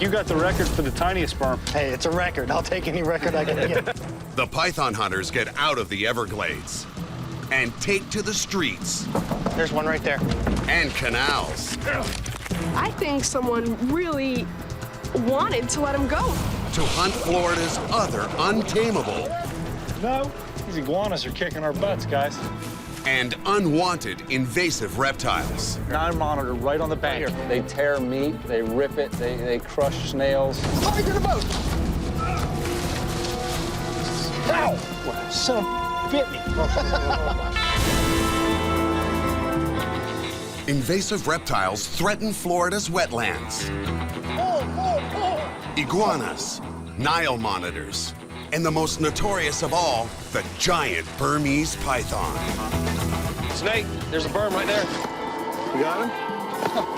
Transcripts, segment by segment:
you got the record for the tiniest sperm. Hey, it's a record. I'll take any record I can get. The python hunters get out of the Everglades and take to the streets. There's one right there. And canals. I think someone really wanted to let him go. To hunt Florida's other untamable. No, these iguanas are kicking our butts, guys. And unwanted invasive reptiles. Nile monitor right on the bank. They tear meat, they rip it, they crush snails. Let me get a boat. Ow! Son of bit me. Invasive reptiles threaten Florida's wetlands. Iguanas, Nile monitors, and the most notorious of all, the giant Burmese python. Snake, there's a berm right there. You got him?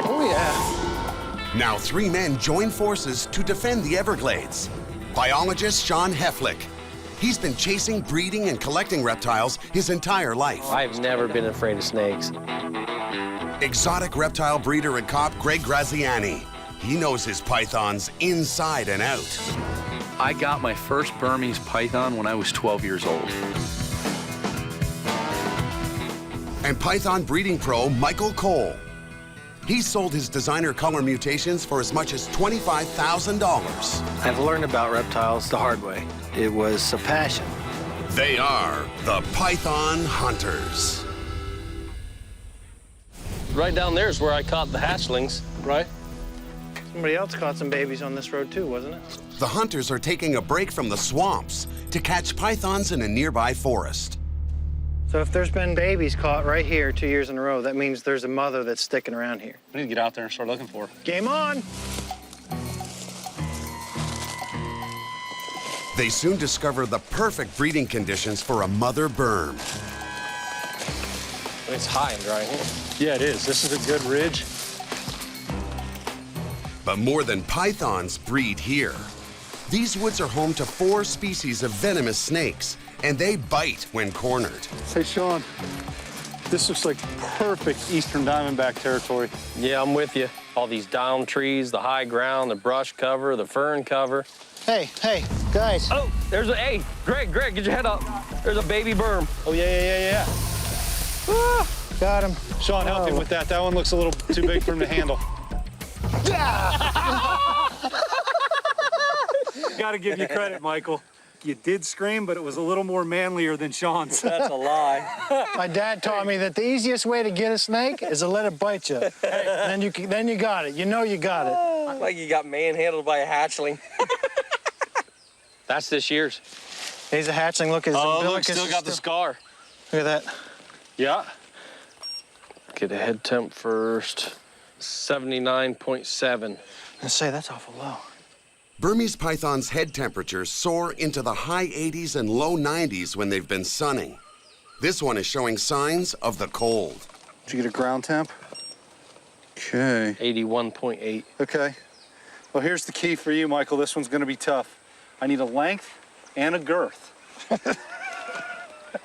Oh, yeah. Now 3 men join forces to defend the Everglades. Biologist Sean Heflick. He's been chasing, breeding, and collecting reptiles his entire life. I've never been afraid of snakes. Exotic reptile breeder and cop Greg Graziani. He knows his pythons inside and out. I got my first Burmese python when I was 12 years old. And python breeding pro Michael Cole. He sold his designer color mutations for as much as $25,000. I've learned about reptiles the hard way. It was a passion. They are the Python Hunters. Right down there is where I caught the hatchlings, right? Somebody else caught some babies on this road too, wasn't it? The hunters are taking a break from the swamps to catch pythons in a nearby forest. So if there's been babies caught right here 2 years in a row, that means there's a mother that's sticking around here. We need to get out there and start looking for her. Game on! They soon discover the perfect breeding conditions for a mother berm. It's high and dry here. Yeah, it is. This is a good ridge. But more than pythons breed here. These woods are home to 4 species of venomous snakes, and they bite when cornered. Hey, Sean, this looks like perfect eastern diamondback territory. Yeah, I'm with you. All these down trees, the high ground, the brush cover, the fern cover. Hey, guys. Oh, hey, Greg, get your head up. There's a baby berm. Oh, yeah. Ah, got him. Sean, help him with that. That one looks a little too big for him to handle. Gotta give you credit, Michael. You did scream, but it was a little more manlier than Sean's. That's a lie. My dad taught me that the easiest way to get a snake is to let it bite you. Then you got it. You know you got it. Like you got manhandled by a hatchling. That's this year's. He's a hatchling. Look, his Oh, umbilicus look, still got the scar. Look at that. Yeah. Get a head temp first. 79.7. I say that's awful low. Burmese pythons' head temperatures soar into the high 80s and low 90s when they've been sunning. This one is showing signs of the cold. Did you get a ground temp? Okay. 81.8. Okay. Well, here's the key for you, Michael. This one's gonna be tough. I need a length and a girth.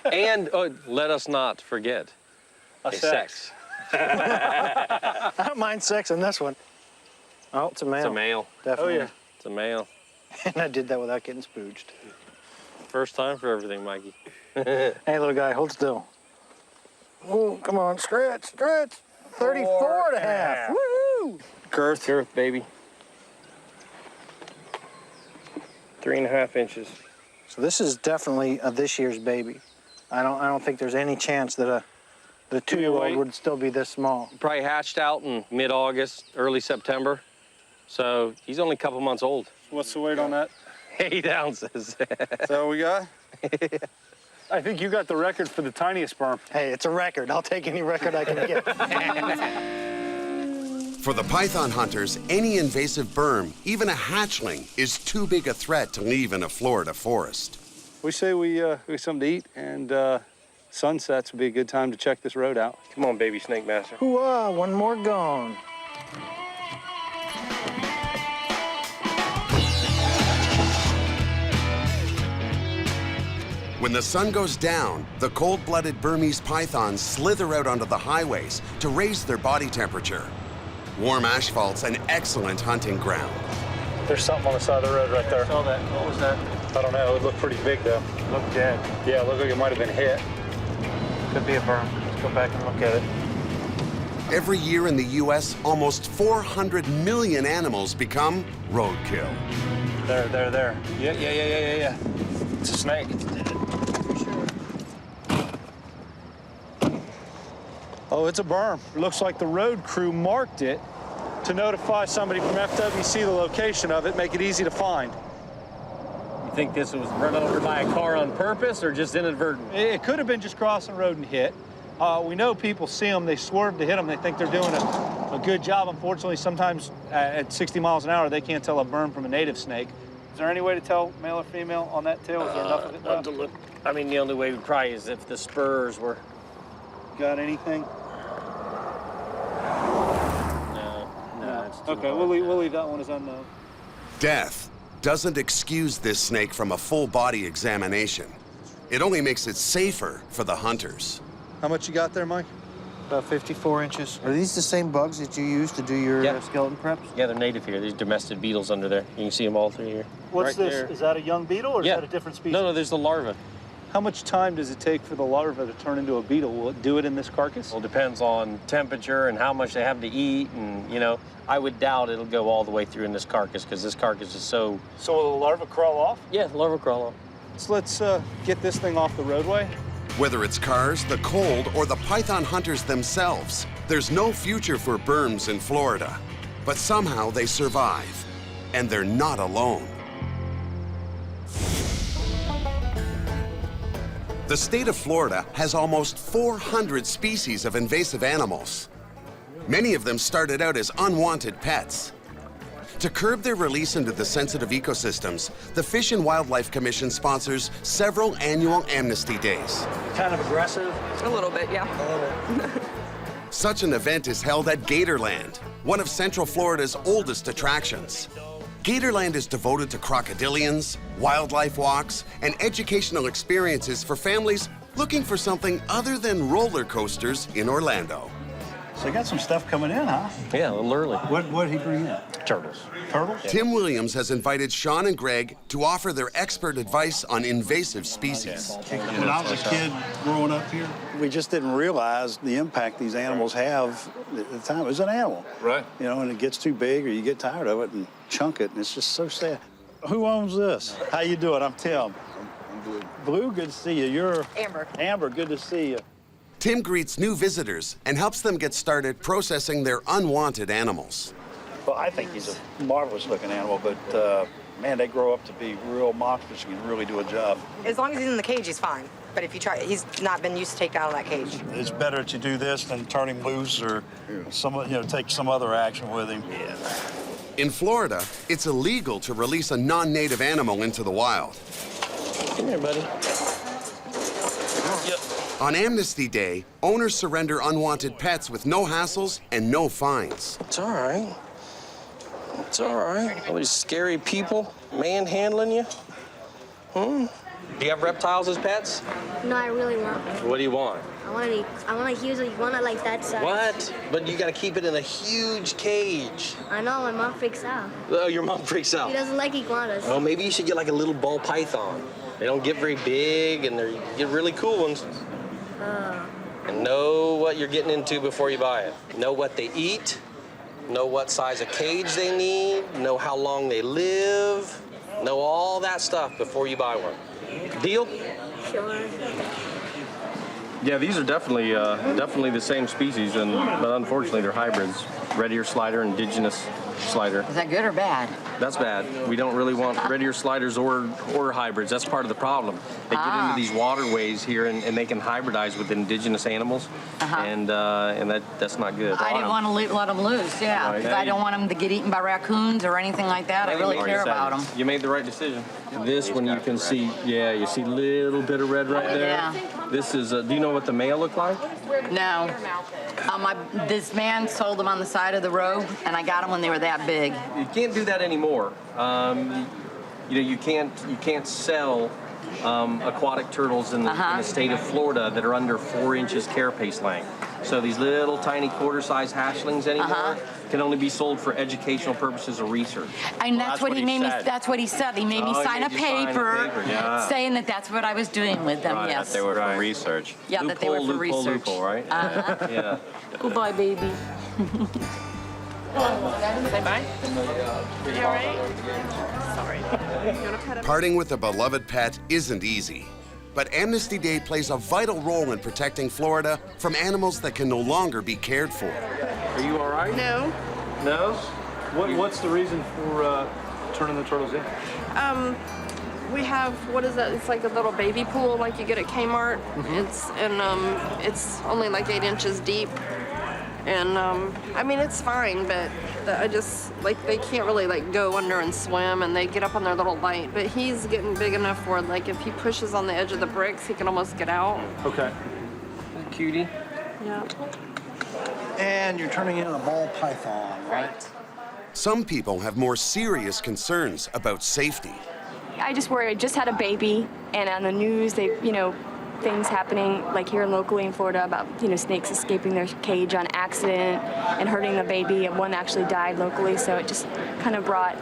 And let us not forget A sex. I don't mind sex on this one. Oh, it's a male. It's a male. Definitely. Oh, yeah. It's a male. And I did that without getting spooged. First time for everything, Mikey. Hey, little guy, hold still. Oh, come on, stretch. 34 and a half. Woo! Girth. Girth, baby. 3.5 inches. So this is definitely this year's baby. I don't think there's any chance that the 2-year-old would still be this small. Probably hatched out in mid-August, early September. So he's only a couple months old. What's the weight on that? 8 ounces. Is that what we got? I think you got the record for the tiniest sperm. Hey, it's a record. I'll take any record I can get. For the python hunters, any invasive berm, even a hatchling, is too big a threat to leave in a Florida forest. We say we get something to eat, and sunsets would be a good time to check this road out. Come on, baby snake master. Hoo-ah, one more gone. When the sun goes down, the cold-blooded Burmese pythons slither out onto the highways to raise their body temperature. Warm asphalt's an excellent hunting ground. There's something on the side of the road right there. Saw that. What was that? I don't know. It looked pretty big, though. Looked dead. Yeah, it looked like it might have been hit. Could be a berm. Let's go back and look at it. Every year in the U.S., almost 400 million animals become roadkill. There. Yeah. It's a snake. Oh, it's a berm. It looks like the road crew marked it to notify somebody from FWC the location of it, make it easy to find. You think this was run over by a car on purpose or just inadvertent? It could have been just crossing the road and hit. We know people see them, they swerve to hit them, they think they're doing a good job. Unfortunately, sometimes at 60 miles an hour, they can't tell a berm from a native snake. Is there any way to tell male or female on that tail? Is there enough of it left? To look. I mean, the only way would probably is if the spurs were. Got anything? No, it's too Okay, hard. we'll leave that one as unknown. Death doesn't excuse this snake from a full body examination. It only makes it safer for the hunters. How much you got there, Mike? About 54 inches. Are these the same bugs that you use to do your Yeah. skeleton preps? Yeah, they're native here. These domestic beetles under there. You can see them all through here. What's Right this? there. Is that a young beetle or Yeah. is that a different species? No, there's the larva. How much time does it take for the larva to turn into a beetle? Will it do it in this carcass? Well, it depends on temperature and how much they have to eat, and I would doubt it'll go all the way through in this carcass because this carcass is so. So will the larva crawl off? Yeah, the larva crawl off. So let's get this thing off the roadway. Whether it's cars, the cold, or the python hunters themselves, there's no future for berms in Florida. But somehow they survive, and they're not alone. The state of Florida has almost 400 species of invasive animals. Many of them started out as unwanted pets. To curb their release into the sensitive ecosystems, the Fish and Wildlife Commission sponsors several annual Amnesty Days. Kind of aggressive. A little bit, yeah. Such an event is held at Gatorland, one of Central Florida's oldest attractions. Gatorland is devoted to crocodilians, wildlife walks, and educational experiences for families looking for something other than roller coasters in Orlando. So you got some stuff coming in, huh? Yeah, a little early. What did he bring in? Turtles. Turtles? Tim Williams has invited Sean and Greg to offer their expert advice on invasive species. When I was a kid growing up here, we just didn't realize the impact these animals have at the time. It was an animal. Right. And it gets too big or you get tired of it and chunk it, and it's just so sad. Who owns this? How you doing? I'm Tim. I'm Blue. Blue, good to see you. You're... Amber. Amber, good to see you. Tim greets new visitors and helps them get started processing their unwanted animals. Well, I think he's a marvelous-looking animal, but, man, they grow up to be real monsters and can really do a job. As long as he's in the cage, he's fine. But if you try, he's not been used to take out of that cage. It's better that you do this than turn him loose or take some other action with him. Yeah. In Florida, it's illegal to release a non-native animal into the wild. Come here, buddy. On Amnesty Day, owners surrender unwanted pets with no hassles and no fines. It's all right. It's all right. All these scary people manhandling you. Do you have reptiles as pets? No, I really want. What do you want? I want a huge iguana like that size. What? But you gotta keep it in a huge cage. I know, my mom freaks out. Oh, your mom freaks out. She doesn't like iguanas. Oh, maybe you should get like a little ball python. They don't get very big, and you get really cool ones. And know what you're getting into before you buy it. Know what they eat, know what size of cage they need, know how long they live, know all that stuff before you buy one. Deal? Sure. Yeah, these are definitely the same species, but unfortunately they're hybrids. Red ear slider, indigenous slider. Is that good or bad? That's bad. We don't really want red ear sliders or hybrids. That's part of the problem. They get into these waterways here and they can hybridize with indigenous animals, and that's not good. I didn't want to let them loose, yeah. Because I don't want them to get eaten by raccoons or anything like that. I really care about them. You made the right decision. This one you can see, you see a little bit of red right there. Yeah. This is, do you know what the male look like? No. This man sold them on the side of the road, and I got them when they were that big. You can't do that anymore. You can't sell aquatic turtles in the state of Florida that are under 4 inches carapace length. So these little tiny quarter-size hatchlings anymore can only be sold for educational purposes or research. And that's what he made me. That's what he said. He made me sign a paper saying that that's what I was doing with them. Yes. That they were for research. Yeah, that they were for research. Loophole, right? Yeah. Goodbye, baby. Say bye. You all right? Sorry. You want to pet him? Parting with a beloved pet isn't easy, but Amnesty Day plays a vital role in protecting Florida from animals that can no longer be cared for. Are you all right? No. No? What's the reason for turning the turtles in? We have, what is that? It's like a little baby pool like you get at Kmart. It's only like 8 inches deep. And I mean, it's fine, but I just, like, they can't really like go under and swim, and they get up on their little light. But he's getting big enough where, like, if he pushes on the edge of the bricks, he can almost get out. Okay. Cutie. Yeah. And you're turning into a ball python, right? Some people have more serious concerns about safety. I just worry. I just had a baby, and on the news, things happening like here locally in Florida about snakes escaping their cage on accident and hurting the baby, and one actually died locally. So it just kind of brought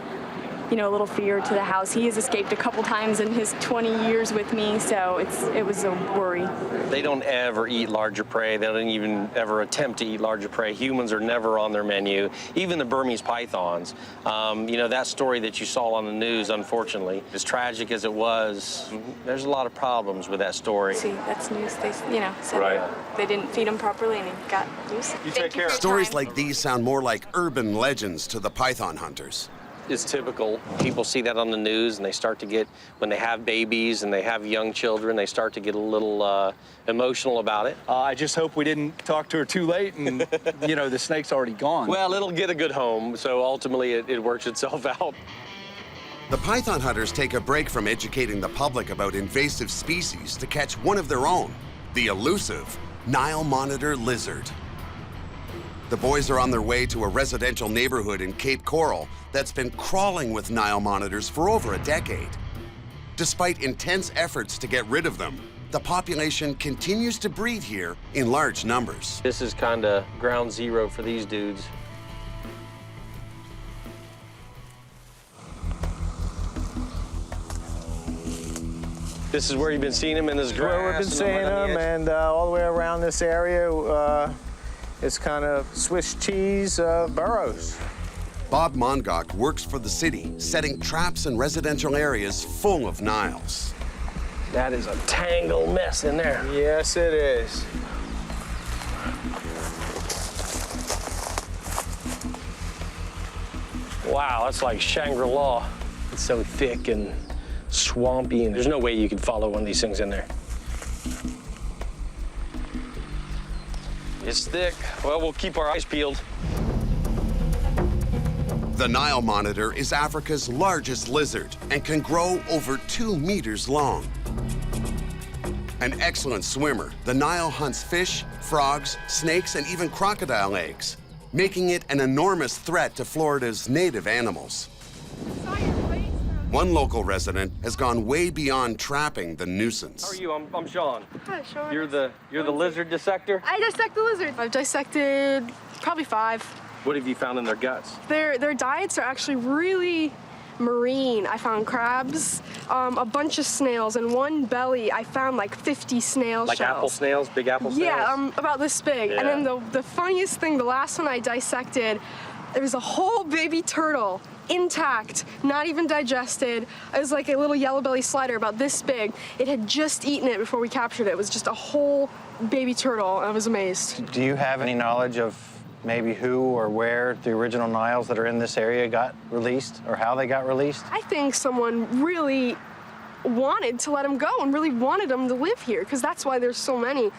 a little fear to the house. He has escaped a couple times in his 20 years with me, so it was a worry. They don't ever eat larger prey. They don't even ever attempt to eat larger prey. Humans are never on their menu. Even the Burmese pythons. That story that you saw on the news, unfortunately, as tragic as it was, there's a lot of problems with that story. See, that's news. They, said they didn't feed him properly and he got loose. You take care. Stories like these sound more like urban legends to the python hunters. It's typical. People see that on the news, and they start to get, when they have babies and they have young children, they start to get a little emotional about it. I just hope we didn't talk to her too late and, the snake's already gone. Well, it'll get a good home, so ultimately it works itself out. The python hunters take a break from educating the public about invasive species to catch one of their own, the elusive Nile monitor lizard. The boys are on their way to a residential neighborhood in Cape Coral that's been crawling with Nile monitors for over a decade. Despite intense efforts to get rid of them, the population continues to breed here in large numbers. This is kind of ground zero for these dudes. This is where you've been seeing them in this grass? Where we've been seeing them, and all the way around this area, it's kind of Swiss cheese burrows. Bob Mongok works for the city, setting traps in residential areas full of Niles. That is a tangled mess in there. Yes, it is. Wow, that's like Shangri-La. It's so thick and swampy, and there's no way you could follow one of these things in there. It's thick. Well, we'll keep our eyes peeled. The Nile monitor is Africa's largest lizard and can grow over 2 meters long. An excellent swimmer, the Nile hunts fish, frogs, snakes, and even crocodile eggs, making it an enormous threat to Florida's native animals. One local resident has gone way beyond trapping the nuisance. How are you? I'm Sean. Hi, Sean. You're the lizard dissector? I dissect the lizard. I've dissected probably 5. What have you found in their guts? Their diets are actually really marine. I found crabs, a bunch of snails, and one belly I found like 50 snail like shells. Apple snails, big apple snails? Yeah, about this big. Yeah. And then the funniest thing, the last one I dissected, there was a whole baby turtle, intact, not even digested. It was like a little yellow belly slider about this big. It had just eaten it before we captured it. It was just a whole baby turtle. I was amazed. Do you have any knowledge of maybe who or where the original Niles that are in this area got released, or how they got released? I think someone really wanted to let them go and really wanted them to live here, because that's why there's so many.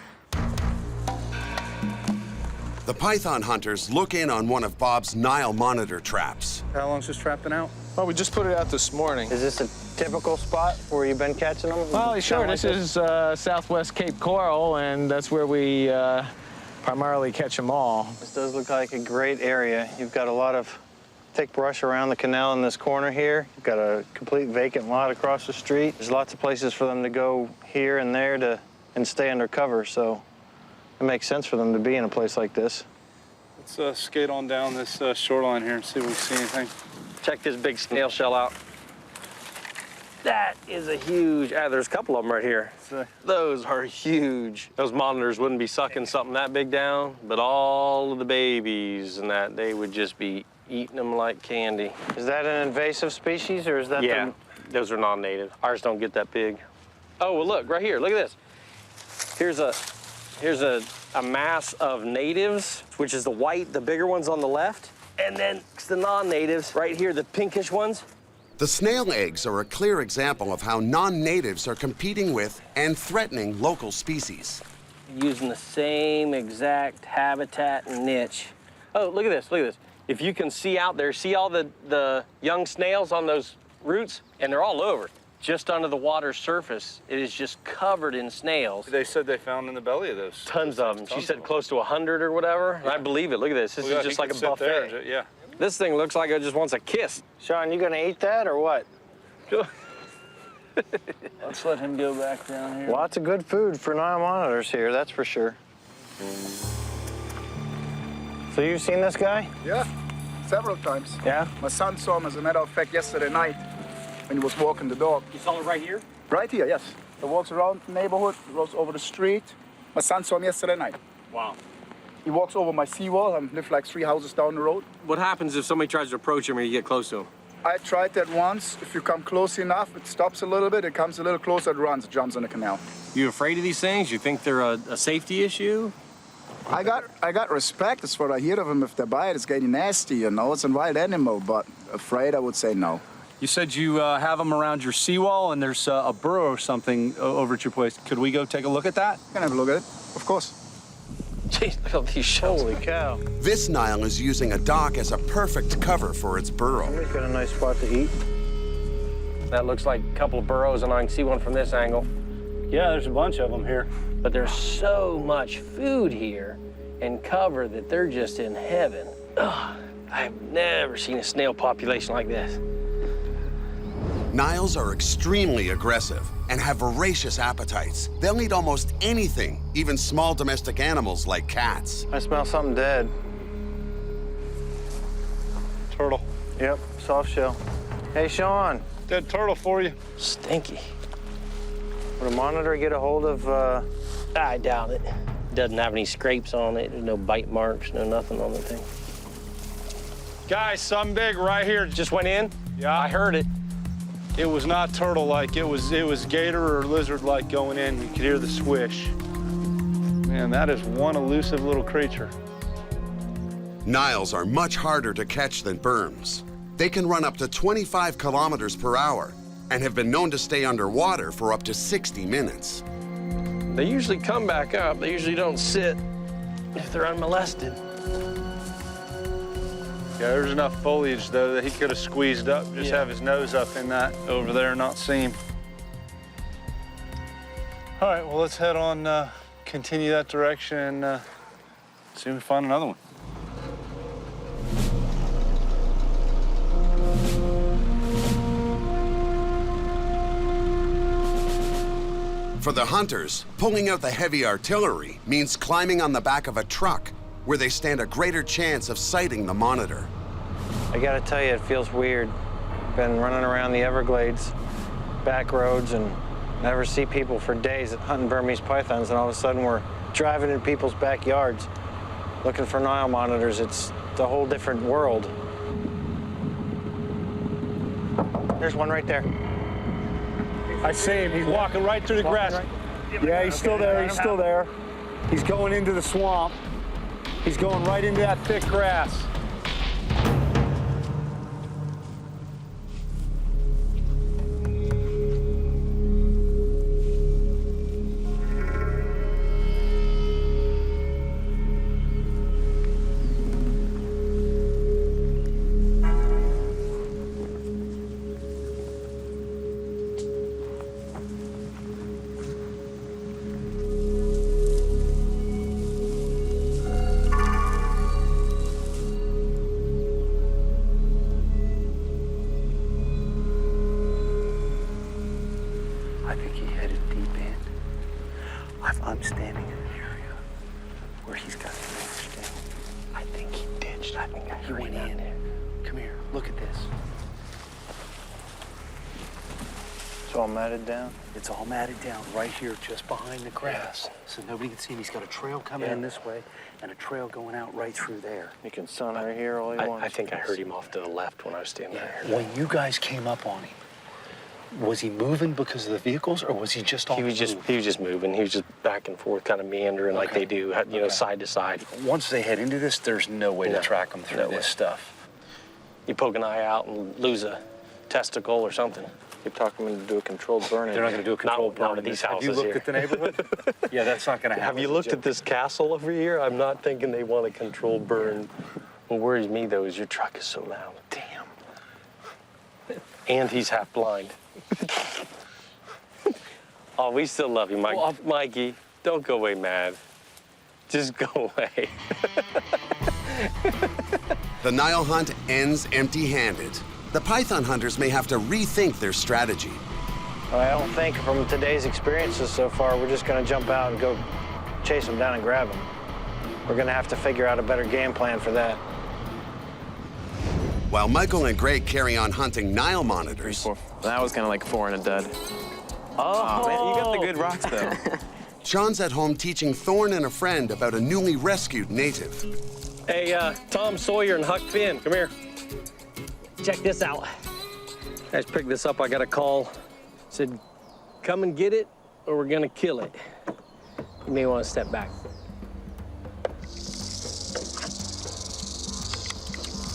The python hunters look in on one of Bob's Nile monitor traps. How long's this trap been out? Well, we just put it out this morning. Is this a typical spot where you've been catching them? Well, sure. This is southwest Cape Coral, and that's where we primarily catch them all. This does look like a great area. You've got a lot of thick brush around the canal in this corner here. You've got a complete vacant lot across the street. There's lots of places for them to go here and there and stay under cover, so It makes sense for them to be in a place like this. Let's skate on down this shoreline here and see if we see anything. Check this big snail shell out. That is a huge, there's a couple of them right here. Those are huge. Those monitors wouldn't be sucking something that big down, but all of the babies and that, they would just be eating them like candy. Is that an invasive species, or is that Yeah, those are non-native. Ours don't get that big. Oh, well, look, right here, look at this. Here's a mass of natives, which is the white, the bigger ones on the left, and then it's the non-natives right here, the pinkish ones. The snail eggs are a clear example of how non-natives are competing with and threatening local species. Using the same exact habitat and niche. Oh, look at this, look at this. If you can see out there, see all the young snails on those roots? And they're all over. Just under the water's surface, it is just covered in snails. They said they found in the belly of those. Tons of them. She said close to 100 or whatever. Yeah. And I believe it. Look at this. This is just like a buffet. There, yeah. This thing looks like it just wants a kiss. Sean, you gonna eat that or what? Let's let him go back down here. Lots of good food for Nile monitors here, that's for sure. So you've seen this guy? Yeah, several times. Yeah? My son saw him, as a matter of fact, yesterday night when he was walking the dog. You saw him right here? Right here, yes. He walks around the neighborhood, goes over the street. My son saw him yesterday night. Wow. He walks over my seawall. I live like 3 houses down the road. What happens if somebody tries to approach him or you get close to him? I tried that once. If you come close enough, it stops a little bit. It comes a little closer, it runs, it jumps in the canal. You afraid of these things? You think they're a safety issue? I got respect. That's what I hear of them. If they bite, it's getting nasty, you know. It's a wild animal, but afraid, I would say no. You said you have them around your seawall, and there's a burrow or something over at your place. Could we go take a look at that? You can have a look at it, of course. Jeez, look at all these shells. Holy cow. This Nile is using a dock as a perfect cover for its burrow. Somebody's got a nice spot to eat. That looks like a couple of burrows, and I can see one from this angle. Yeah, there's a bunch of them here. But there's so much food here and cover that they're just in heaven. Ugh, I've never seen a snail population like this. Niles are extremely aggressive and have voracious appetites. They'll eat almost anything, even small domestic animals like cats. I smell something dead. Turtle. Yep, soft shell. Hey, Sean. Dead turtle for you. Stinky. Would a monitor get a hold of, I doubt it. Doesn't have any scrapes on it. There's no bite marks, no nothing on the thing. Guys, something big right here. Just went in? Yeah. I heard it. It was not turtle-like. It was gator or lizard-like going in. You could hear the swish. Man, that is one elusive little creature. Niles are much harder to catch than Burmese. They can run up to 25 kilometers per hour and have been known to stay underwater for up to 60 minutes. They usually come back up. They usually don't sit if they're unmolested. Yeah, there's enough foliage, though, that he could have squeezed up, just have his nose up in that over there and not see him. All right, well, let's head on, continue that direction, and see if we find another one. For the hunters, pulling out the heavy artillery means climbing on the back of a truck, where they stand a greater chance of sighting the monitor. I gotta tell you, it feels weird. Been running around the Everglades, back roads, and never see people for days hunting Burmese pythons, and all of a sudden we're driving in people's backyards looking for Nile monitors. It's a whole different world. There's one right there. I see him. He's walking right through the grass. Right. Yeah, he's still there. He's still there. He's going into the swamp. He's going right into that thick grass. I think he headed deep in. I'm standing in an area where he's got it. I think he ditched. I think he went in. Come here, look at this. It's all matted down? It's all matted down right here just behind the grass. So nobody can see him. He's got a trail coming in this way and a trail going out right through there. You can sun right here all you want. I think I heard him off to the left when I was standing there. When you guys came up on him, was he moving because of the vehicles, or was he just on He was just moving. He was just back and forth, kind of meandering like they do, you know, side to side. Once they head into this, there's no way to track them through this stuff. You poke an eye out and lose a testicle or something. You're talking them to do a controlled burn. They're not going to do a controlled burn in these houses. Have you looked at the neighborhood? Yeah, that's not going to happen. Have you looked at this castle over here? I'm not thinking they want a controlled burn. What worries me, though, is your truck is so loud. Damn. And he's half blind. Oh, we still love you, Mike. Well, Mikey, don't go away mad. Just go away. The Nile hunt ends empty-handed. The python hunters may have to rethink their strategy. Well, I don't think from today's experiences so far, we're just going to jump out and go chase them down and grab them. We're going to have to figure out a better game plan for that. While Michael and Greg carry on hunting Nile monitors. That was kind of like 4 and a dud. Oh, man, you got the good rocks, though. Sean's at home teaching Thorne and a friend about a newly rescued native. Hey, Tom Sawyer and Huck Finn, come here. Check this out. Guys, pick this up. I got a call. Said, come and get it, or we're gonna kill it. You may want to step back.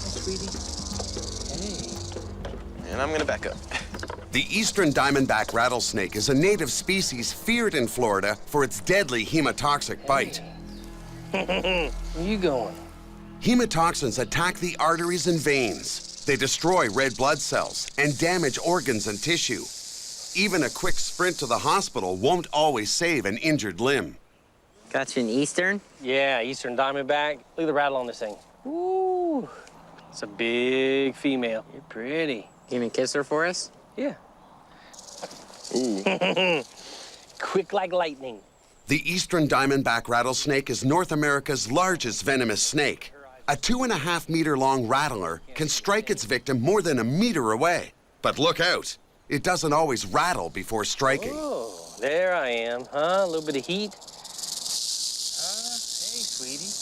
Sweetie. Hey. And I'm gonna back up. The eastern diamondback rattlesnake is a native species feared in Florida for its deadly hemotoxic bite. Where you going? Hemotoxins attack the arteries and veins. They destroy red blood cells and damage organs and tissue. Even a quick sprint to the hospital won't always save an injured limb. Got you an eastern? Yeah, eastern diamondback. Look at the rattle on this thing. Ooh, it's a big female. You're pretty. You even kiss her for us? Yeah. Ooh. Quick like lightning. The eastern diamondback rattlesnake is North America's largest venomous snake. A 2.5-meter-long rattler can strike its victim more than a meter away. But look out, it doesn't always rattle before striking. Oh, there I am, huh? A little bit of heat. Hey, sweetie.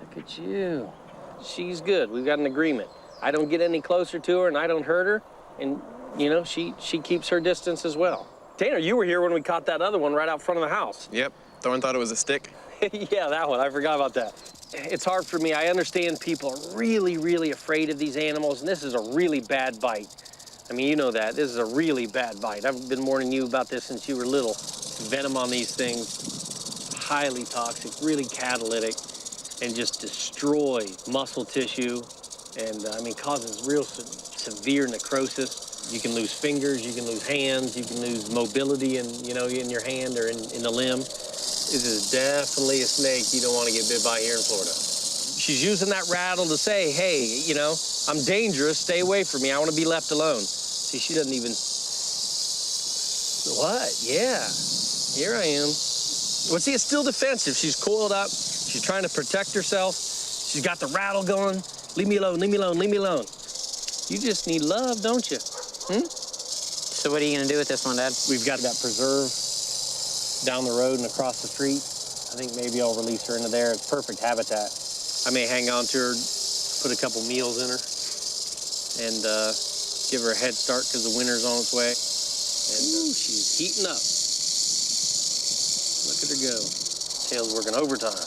Look at you. She's good. We've got an agreement. I don't get any closer to her and I don't hurt her. And, you know, she keeps her distance as well. Tanner, you were here when we caught that other one right out front of the house. Yep. Thorne thought it was a stick. Yeah, that one. I forgot about that. It's hard for me. I understand people are really, really afraid of these animals, and this is a really bad bite. I mean, you know that. This is a really bad bite. I've been warning you about this since you were little. Venom on these things, highly toxic, really catalytic, and just destroy muscle tissue, and, I mean, causes real severe necrosis. You can lose fingers, you can lose hands, you can lose mobility in, you know, in your hand or in the limb. This is definitely a snake you don't want to get bit by here in Florida. She's using that rattle to say, hey, you know, I'm dangerous, stay away from me, I want to be left alone. See, she doesn't even... What? Yeah, here I am. Well, see, it's still defensive. She's coiled up, she's trying to protect herself. She's got the rattle going. Leave me alone, leave me alone, leave me alone. You just need love, don't you? So what are you going to do with this one, Dad? We've got that preserve down the road and across the street. I think maybe I'll release her into there. It's perfect habitat. I may hang on to her, put a couple meals in her, and give her a head start because the winter's on its way. And she's heating up. Look at her go. Tail's working overtime.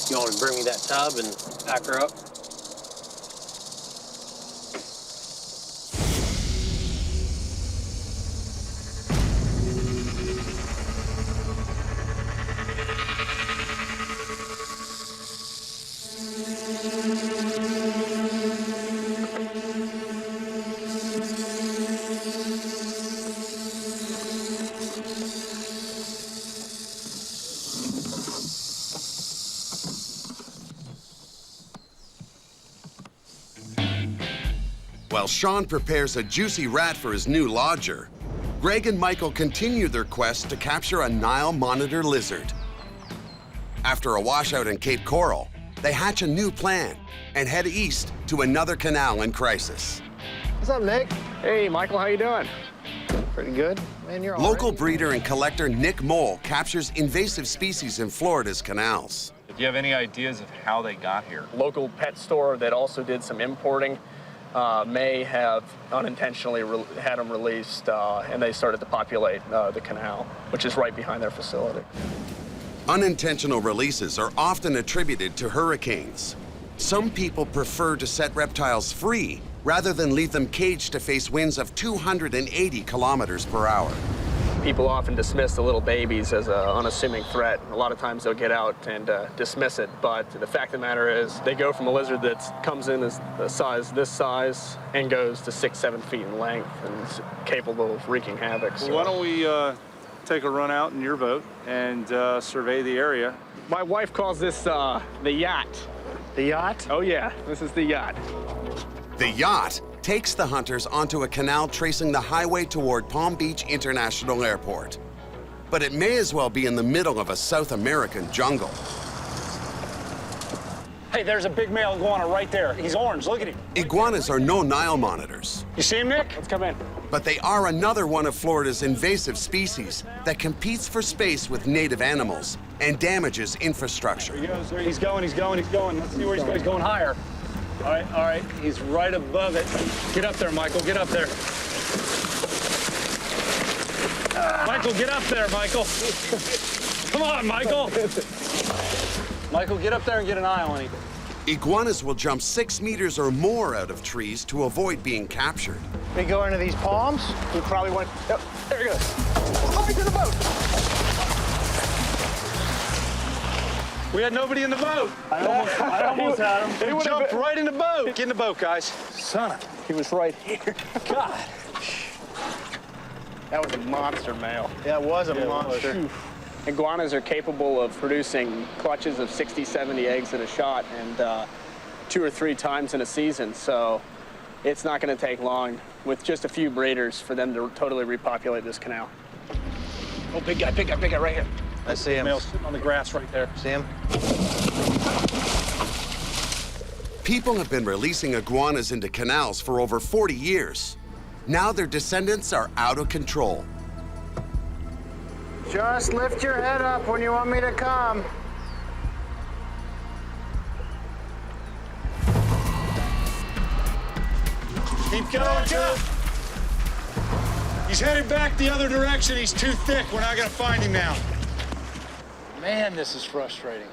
You want to bring me that tub and pack her up? While Sean prepares a juicy rat for his new lodger, Greg and Michael continue their quest to capture a Nile monitor lizard. After a washout in Cape Coral, they hatch a new plan and head east to another canal in crisis. What's up, Nick? Hey, Michael, how you doing? Pretty good. Man, you're all Local right. breeder and collector Nick Mole captures invasive species in Florida's canals. Do you have any ideas of how they got here? Local pet store that also did some importing may have unintentionally had them released, and they started to populate the canal, which is right behind their facility. Unintentional releases are often attributed to hurricanes. Some people prefer to set reptiles free rather than leave them caged to face winds of 280 kilometers per hour. People often dismiss the little babies as an unassuming threat. A lot of times they'll get out and dismiss it, but the fact of the matter is they go from a lizard that comes in as this size and goes to 6-7 feet in length and is capable of wreaking havoc. Well, why don't we take a run out in your boat and survey the area? My wife calls this the yacht. The yacht? Oh yeah, this is the yacht. The yacht takes the hunters onto a canal tracing the highway toward Palm Beach International Airport. But it may as well be in the middle of a South American jungle. Hey, there's a big male iguana right there. He's orange, look at him. Iguanas are no Nile monitors. You see him, Nick? Let's come in. But they are another one of Florida's invasive species that competes for space with native animals and damages infrastructure. There he goes, there he's going. Let's see where he's going. He's going higher. All right, he's right above it. Get up there, Michael, get up there. Michael, get up there, Michael. Come on, Michael. Michael, get up there and get an eye on him. Iguanas will jump 6 meters or more out of trees to avoid being captured. We go into these palms. We probably went. Yep, there he goes. Oh, he's in the boat. We had nobody in the boat. I almost had him. He jumped right in the boat. Get in the boat, guys. Son of, he was right here. God. That was a monster male. That was a monster. Iguanas are capable of producing clutches of 60, 70 eggs in a shot and 2 or 3 times in a season. So it's not going to take long with just a few breeders for them to totally repopulate this canal. Oh, big guy right here. I see him. Male sitting on the grass right there. See him? People have been releasing iguanas into canals for over 40 years. Now their descendants are out of control. Just lift your head up when you want me to come. Keep going, Jeff. He's headed back the other direction. He's too thick. We're not going to find him now. Man, this is frustrating.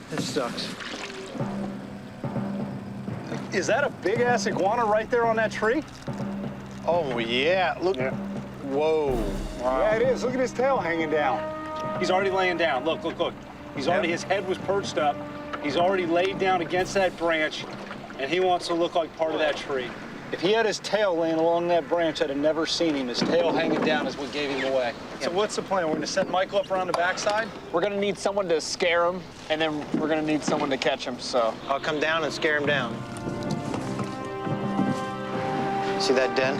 This sucks. Is that a big-ass iguana right there on that tree? Oh, yeah. Look. Yeah. Whoa. Wow. Yeah, it is. Look at his tail hanging down. He's already laying down. Look. He's already, his head was perched up. He's already laid down against that branch, and he wants to look like part of that tree. If he had his tail laying along that branch, I'd have never seen him. His tail hanging down is what gave him away. So what's the plan? We're going to set Michael up around the backside? We're going to need someone to scare him, and then we're going to need someone to catch him, so. I'll come down and scare him down. See that den?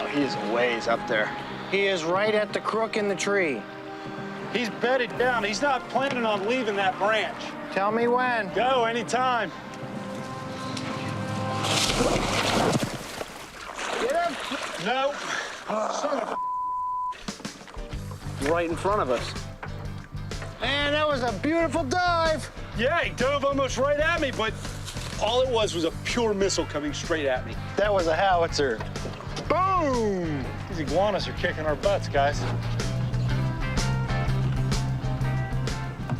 Oh, he is a ways up there. He is right at the crook in the tree. He's bedded down. He's not planning on leaving that branch. Tell me when. Go, anytime. Get him. No. Son of a... Right in front of us. Man, that was a beautiful dive. Yeah, he dove almost right at me, but all it was a pure missile coming straight at me. That was a howitzer. Boom! These iguanas are kicking our butts, guys.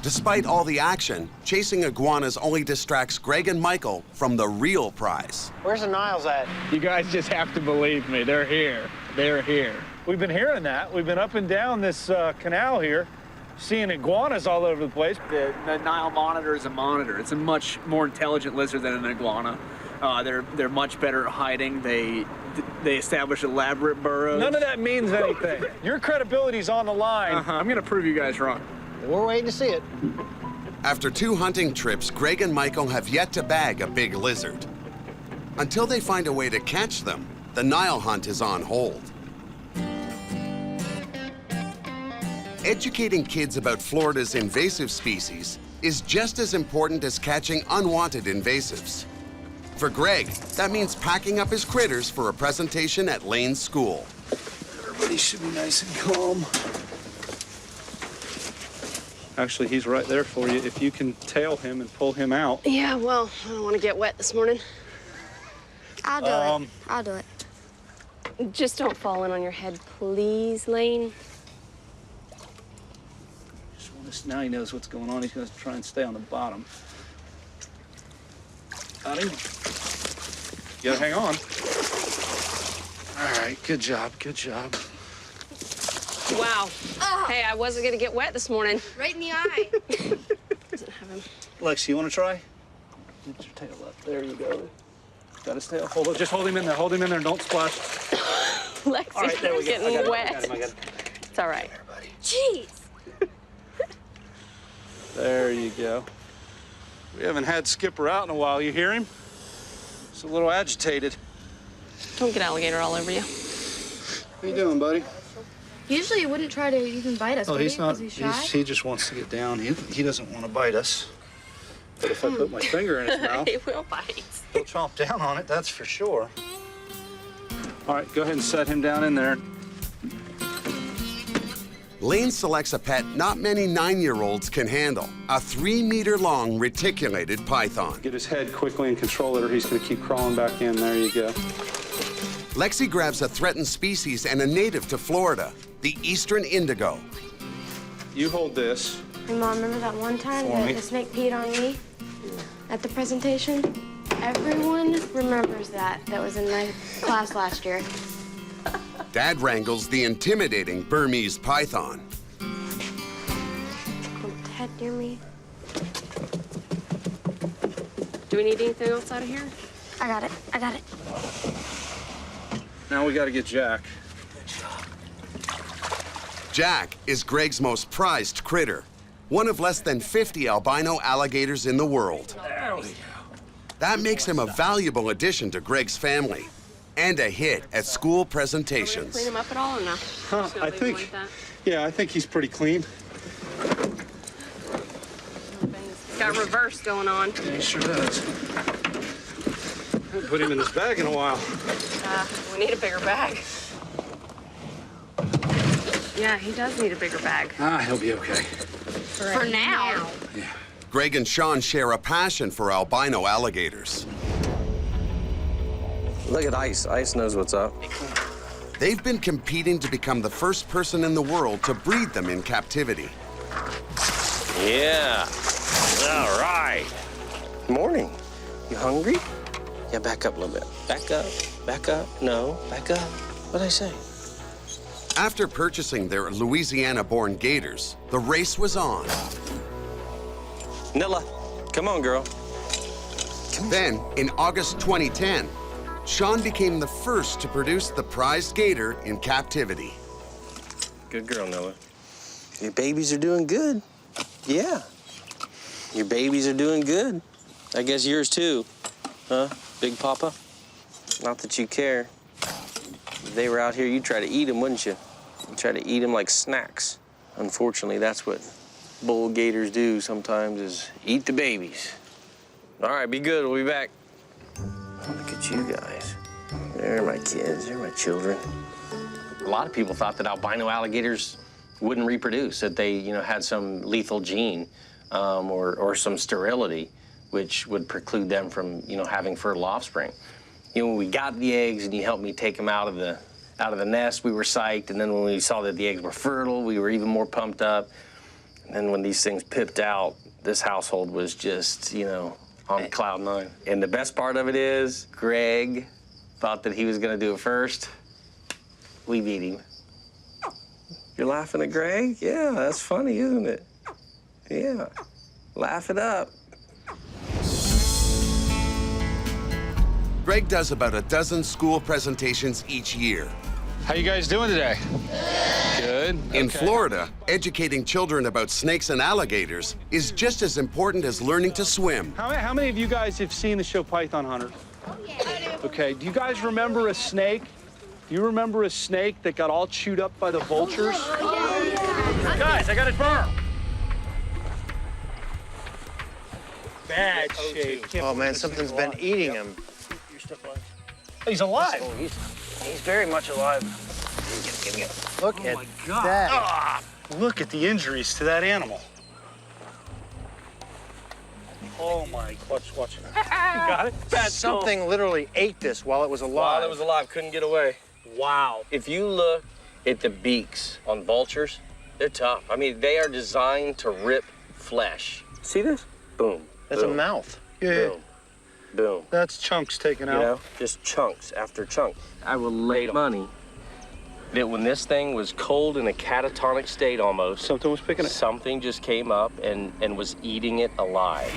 Despite all the action, chasing iguanas only distracts Greg and Michael from the real prize. Where's the Niles at? You guys just have to believe me. They're here. They're here. We've been hearing that. We've been up and down this canal here, seeing iguanas all over the place. The Nile monitor is a monitor. It's a much more intelligent lizard than an iguana. They're much better at hiding. They establish elaborate burrows. None of that means anything. Your credibility's on the line. I'm going to prove you guys wrong. We're waiting to see it. After 2 hunting trips, Greg and Michael have yet to bag a big lizard. Until they find a way to catch them, the Nile hunt is on hold. Educating kids about Florida's invasive species is just as important as catching unwanted invasives. For Greg, that means packing up his critters for a presentation at Lane's school. Everybody should be nice and calm. Actually, he's right there for you. If you can tail him and pull him out. Yeah, well, I don't want to get wet this morning. I'll do it. I'll do it. Just don't fall in on your head, please, Lane. Now he knows what's going on. He's going to try and stay on the bottom. Got him. You gotta hang on. All right, good job, good job. Wow. Hey, I wasn't going to get wet this morning. Right in the eye. Doesn't have him. Lexi, you want to try? Get your tail up. There you go. Got his tail. Hold it. Just hold him in there. Hold him in there. Don't splash. Lexi's all right, there we go. getting wet. I got him. It's all right. Jeez. There you go. We haven't had Skipper out in a while. You hear him? He's a little agitated. Don't get alligator all over you. How you doing, buddy? Usually he wouldn't try to even bite us. Oh, would he's he? not. 'Cause he's shy? He just wants to get down. He doesn't want to bite us. But if I put my finger in his mouth, He will bite. he'll chomp down on it, that's for sure. All right, go ahead and set him down in there. Lane selects a pet not many 9-year-olds can handle, a 3-meter-long reticulated python. Get his head quickly and control it, or he's going to keep crawling back in. There you go. Lexi grabs a threatened species and a native to Florida, the eastern indigo. You hold this. Hey, Mom, remember that one time For me. that the snake peed on me at the presentation? Everyone remembers that. That was in my class last year. Dad wrangles the intimidating Burmese python. Don't head near me. Do we need anything else out of here? I got it. I got it. Now we got to get Jack. Jack is Greg's most prized critter, one of less than 50 albino alligators in the world. There we go. That makes him a valuable addition to Greg's family and a hit at school presentations. Clean him up at all or no? I think, yeah, I think he's pretty clean. He's got reverse going on. Yeah, he sure does. Haven't put him in this bag in a while. We need a bigger bag. Yeah, he does need a bigger bag. He'll be okay. For now. Yeah. Greg and Sean share a passion for albino alligators. Look at Ice. Ice knows what's up. They've been competing to become the first person in the world to breed them in captivity. Yeah. All right. Morning. You hungry? Yeah, back up a little bit. Back up. Back up. No, back up. What'd I say? After purchasing their Louisiana-born gators, the race was on. Nilla, come on, girl. Then, in August 2010, Sean became the first to produce the prized gator in captivity. Good girl, Nilla. Your babies are doing good. Yeah. Your babies are doing good. I guess yours too. Huh, Big Papa? Not that you care. If they were out here, you'd try to eat them, wouldn't you? You'd try to eat them like snacks. Unfortunately, that's what bull gators do sometimes, is eat the babies. All right, be good. We'll be back. Look at you guys. They're my kids. They're my children. A lot of people thought that albino alligators wouldn't reproduce, that they, had some lethal gene or some sterility, which would preclude them from, having fertile offspring. When we got the eggs and you helped me take them out of the nest, we were psyched. And then when we saw that the eggs were fertile, we were even more pumped up. And then when these things pipped out, this household was just, on cloud 9. And the best part of it is, Greg thought that he was gonna do it first. We beat him. You're laughing at Greg? Yeah, that's funny, isn't it? Yeah, laugh it up. Greg does about a dozen school presentations each year. How you guys doing today? Good. In Florida, educating children about snakes and alligators is just as important as learning to swim. How many of you guys have seen the show Python Hunter? Okay, do you guys remember a snake? Do you remember a snake that got all chewed up by the vultures? Guys, I got it burned. Bad shape. Oh man, something's been eating him. He's alive. Oh, he's very much alive. Look at that. Ah, look at the injuries to that animal. Oh my, watch it. You got it? That's Something literally ate this while it was alive. While it was alive, couldn't get away. Wow. If you look at the beaks on vultures, they're tough. I mean, they are designed to rip flesh. See this? Boom. That's boom, a mouth. Yeah. boom, boom. That's chunks taken You out. know, just chunks after chunks. I will lay money that when this thing was cold in a catatonic state almost, Something was picking it. something just came up and was eating it alive.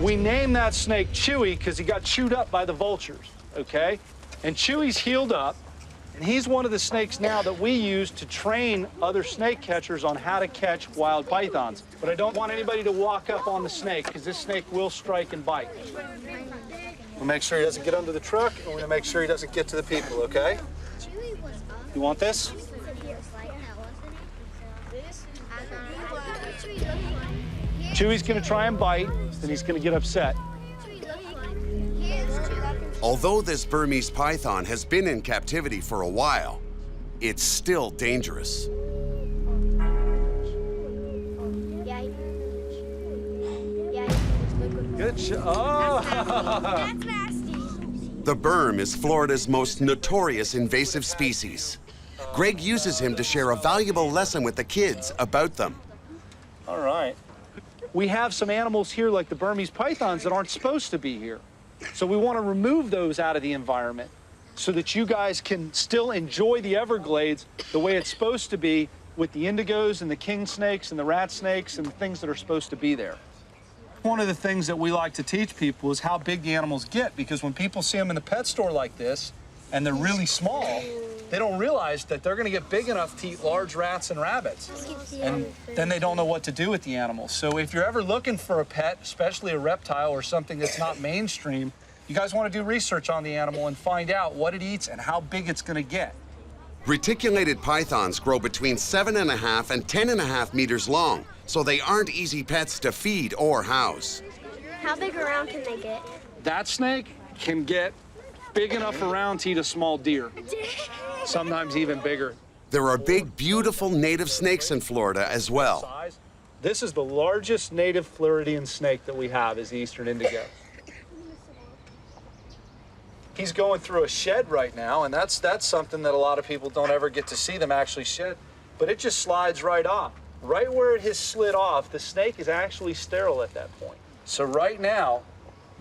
We named that snake Chewy because he got chewed up by the vultures, okay? And Chewy's healed up, and he's one of the snakes now that we use to train other snake catchers on how to catch wild pythons. But I don't want anybody to walk up on the snake because this snake will strike and bite. We'll make sure he doesn't get under the truck, and we're gonna make sure he doesn't get to the people, okay? You want this? Chewy's gonna try and bite, and he's gonna get upset. Although this Burmese python has been in captivity for a while, it's still dangerous. Good shot. Oh! That's nasty. The Burm is Florida's most notorious invasive species. Greg uses him to share a valuable lesson with the kids about them. All right. We have some animals here like the Burmese pythons that aren't supposed to be here. So we want to remove those out of the environment so that you guys can still enjoy the Everglades the way it's supposed to be with the indigos and the king snakes and the rat snakes and the things that are supposed to be there. One of the things that we like to teach people is how big the animals get, because when people see them in the pet store like this and they're really small, they don't realize that they're going to get big enough to eat large rats and rabbits. And then they don't know what to do with the animals. So if you're ever looking for a pet, especially a reptile or something that's not mainstream, you guys want to do research on the animal and find out what it eats and how big it's going to get. Reticulated pythons grow between 7.5 and 10.5 meters long, so they aren't easy pets to feed or house. How big around can they get? That snake can get big enough around to eat a small deer, sometimes even bigger. There are big, beautiful native snakes in Florida as well. This is the largest native Floridian snake that we have, is the eastern indigo. He's going through a shed right now, and that's something that a lot of people don't ever get to see them actually shed, but it just slides right off. Right where it has slid off, the snake is actually sterile at that point. So right now,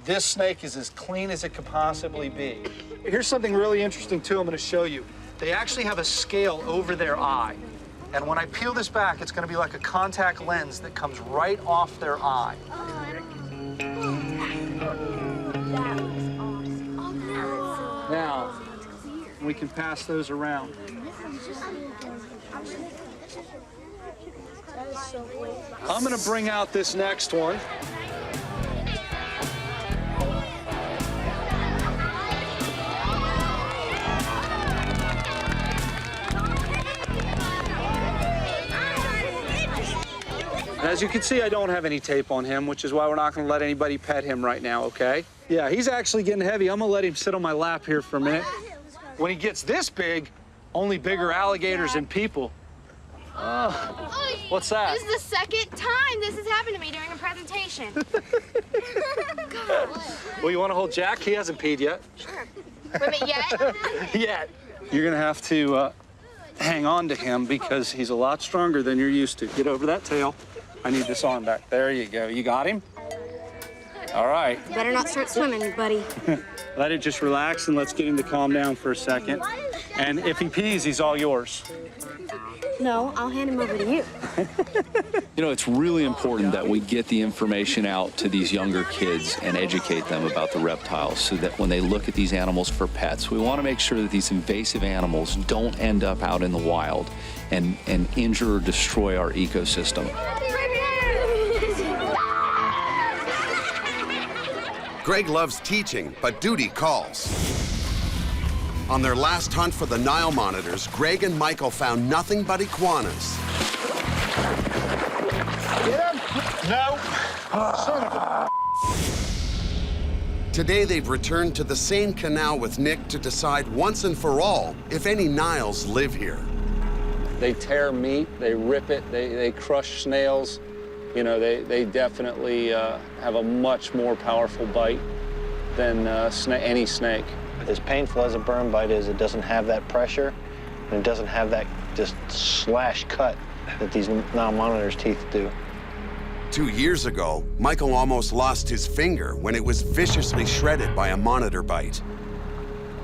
this snake is as clean as it could possibly be. Here's something really interesting too I'm going to show you. They actually have a scale over their eye. And when I peel this back, it's going to be like a contact lens that comes right off their eye. Now, we can pass those around. I'm going to bring out this next one. As you can see, I don't have any tape on him, which is why we're not going to let anybody pet him right now, okay? Yeah, he's actually getting heavy. I'm going to let him sit on my lap here for a minute. When he gets this big, only bigger alligators and people. What's that? This is the second time this has happened to me during a presentation. Well, you want to hold Jack? He hasn't peed yet. Sure. Wait a minute, yet? Yet. You're going to have to hang on to him because he's a lot stronger than you're used to. Get over that tail. I need this arm back. There you go. You got him? All right. You better not start swimming, buddy. Let it just relax and let's get him to calm down for a second. And if he pees, he's all yours. No, I'll hand him over to you. You know, it's really important that we get the information out to these younger kids and educate them about the reptiles so that when they look at these animals for pets, we want to make sure that these invasive animals don't end up out in the wild and injure or destroy our ecosystem. Greg loves teaching, but duty calls. On their last hunt for the Nile monitors, Greg and Michael found nothing but iguanas. Get him! No! Son of a... Today, they've returned to the same canal with Nick to decide once and for all if any Niles live here. They tear meat, they rip it, they crush snails. You know, they definitely have a much more powerful bite than any snake. As painful as a burn bite is, it doesn't have that pressure, and it doesn't have that just slash cut that these Nile monitor's teeth do. 2 years ago, Michael almost lost his finger when it was viciously shredded by a monitor bite.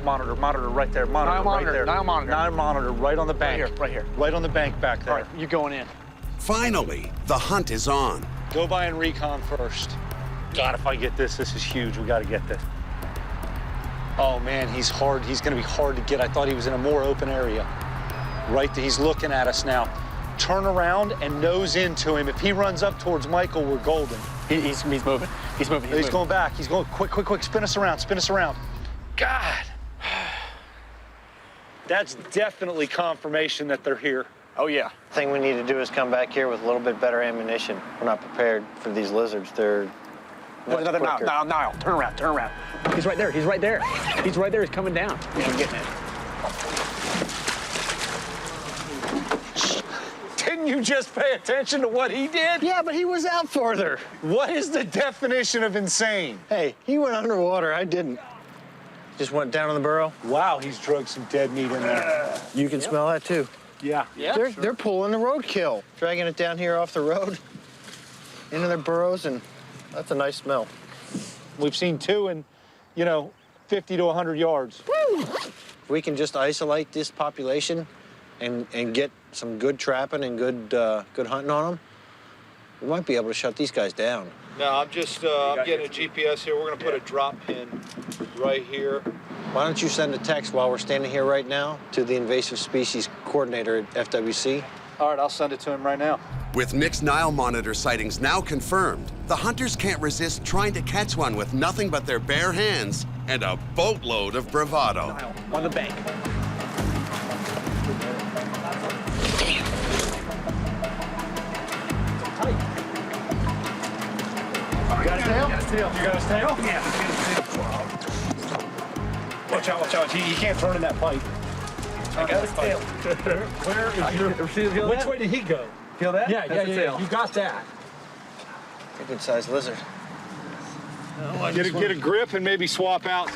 Monitor right there, monitor right there. Nile monitor. Nile monitor right on the bank. Right here. Right on the bank back there. All right, you going in. Finally, the hunt is on. Go by and recon first. God, if I get this is huge. We got to get this. Oh man, he's hard. He's going to be hard to get. I thought he was in a more open area. Right there, he's looking at us now. Turn around and nose into him. If he runs up towards Michael, we're golden. He's moving. He's moving. He's going back. He's going quick. Spin us around. God. That's definitely confirmation that they're here. Oh, yeah. The thing we need to do is come back here with a little bit better ammunition. We're not prepared for these lizards. They're Another Nile. Turn around. He's right there. He's coming down. Yeah, I'm getting it. Didn't you just pay attention to what he did? Yeah, but he was out farther. What is the definition of insane? Hey, he went underwater. I didn't. Just went down in the burrow. Wow, he's drugged some dead meat in there. You can smell that too. Yeah. They're pulling the roadkill, dragging it down here off the road into their burrows, and that's a nice smell. We've seen two in, 50 to 100 yards. Woo! If we can just isolate this population and get some good trapping and good hunting on them, we might be able to shut these guys down. No, I'm just I'm getting a GPS here. We're gonna put a drop pin right here. Why don't you send a text while we're standing here right now to the invasive species coordinator at FWC? All right, I'll send it to him right now. With Nick's Nile monitor sightings now confirmed, the hunters can't resist trying to catch one with nothing but their bare hands and a boatload of bravado. Nile, on the bank. You got his tail? You got his tail? Yeah. Watch out. He can't turn in that pipe. I got his tail. Where is your... Which way did he go? Feel that? Yeah. You got that. A good-sized lizard. Get a grip and maybe swap out.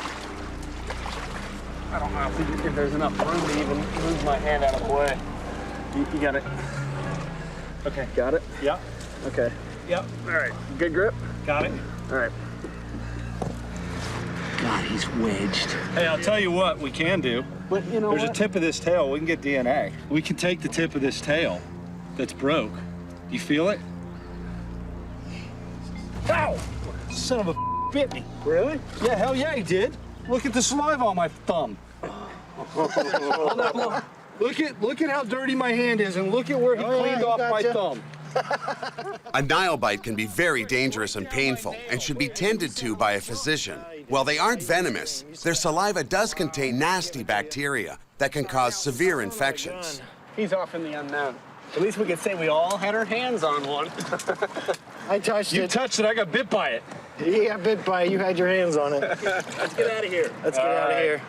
I don't know if there's enough room to even move my hand out of the way. You got it. Okay. Got it? Yeah. Okay. Yep. All right. Good grip? Got it. All right. God, he's wedged. Hey, I'll tell you what we can do. But you know There's what? a tip of this tail. We can get DNA. We can take the tip of this tail that's broke. Do you feel it? Ow! Son of a bit me. Really? Yeah, hell yeah, he did. Look at the saliva on my thumb. Look at how dirty my hand is, and look at where he cleaned off my thumb. A Nile bite can be very dangerous and painful and should be tended to by a physician. While they aren't venomous, their saliva does contain nasty bacteria that can cause severe infections. He's off in the unknown. At least we could say we all had our hands on one. I touched it. You touched it, I got bit by it. He got bit by it, you had your hands on it. Let's get out of here. Let's get out of here.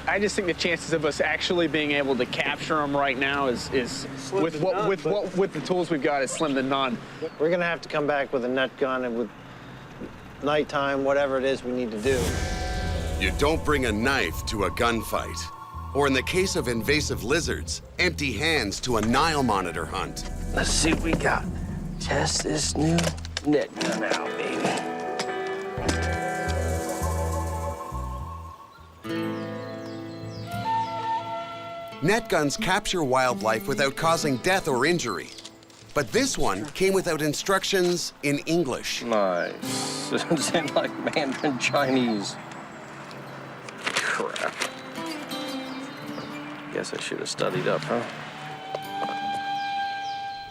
I just think the chances of us actually being able to capture them right now is with the tools we've got is slim to none. We're gonna have to come back with a net gun and with nighttime, whatever it is we need to do. You don't bring a knife to a gunfight. Or in the case of invasive lizards, empty hands to a Nile monitor hunt. Let's see what we got. Test this new net gun out, baby. Net guns capture wildlife without causing death or injury. But this one came without instructions in English. Nice. It's in like Mandarin Chinese. Crap. Guess I should have studied up, huh?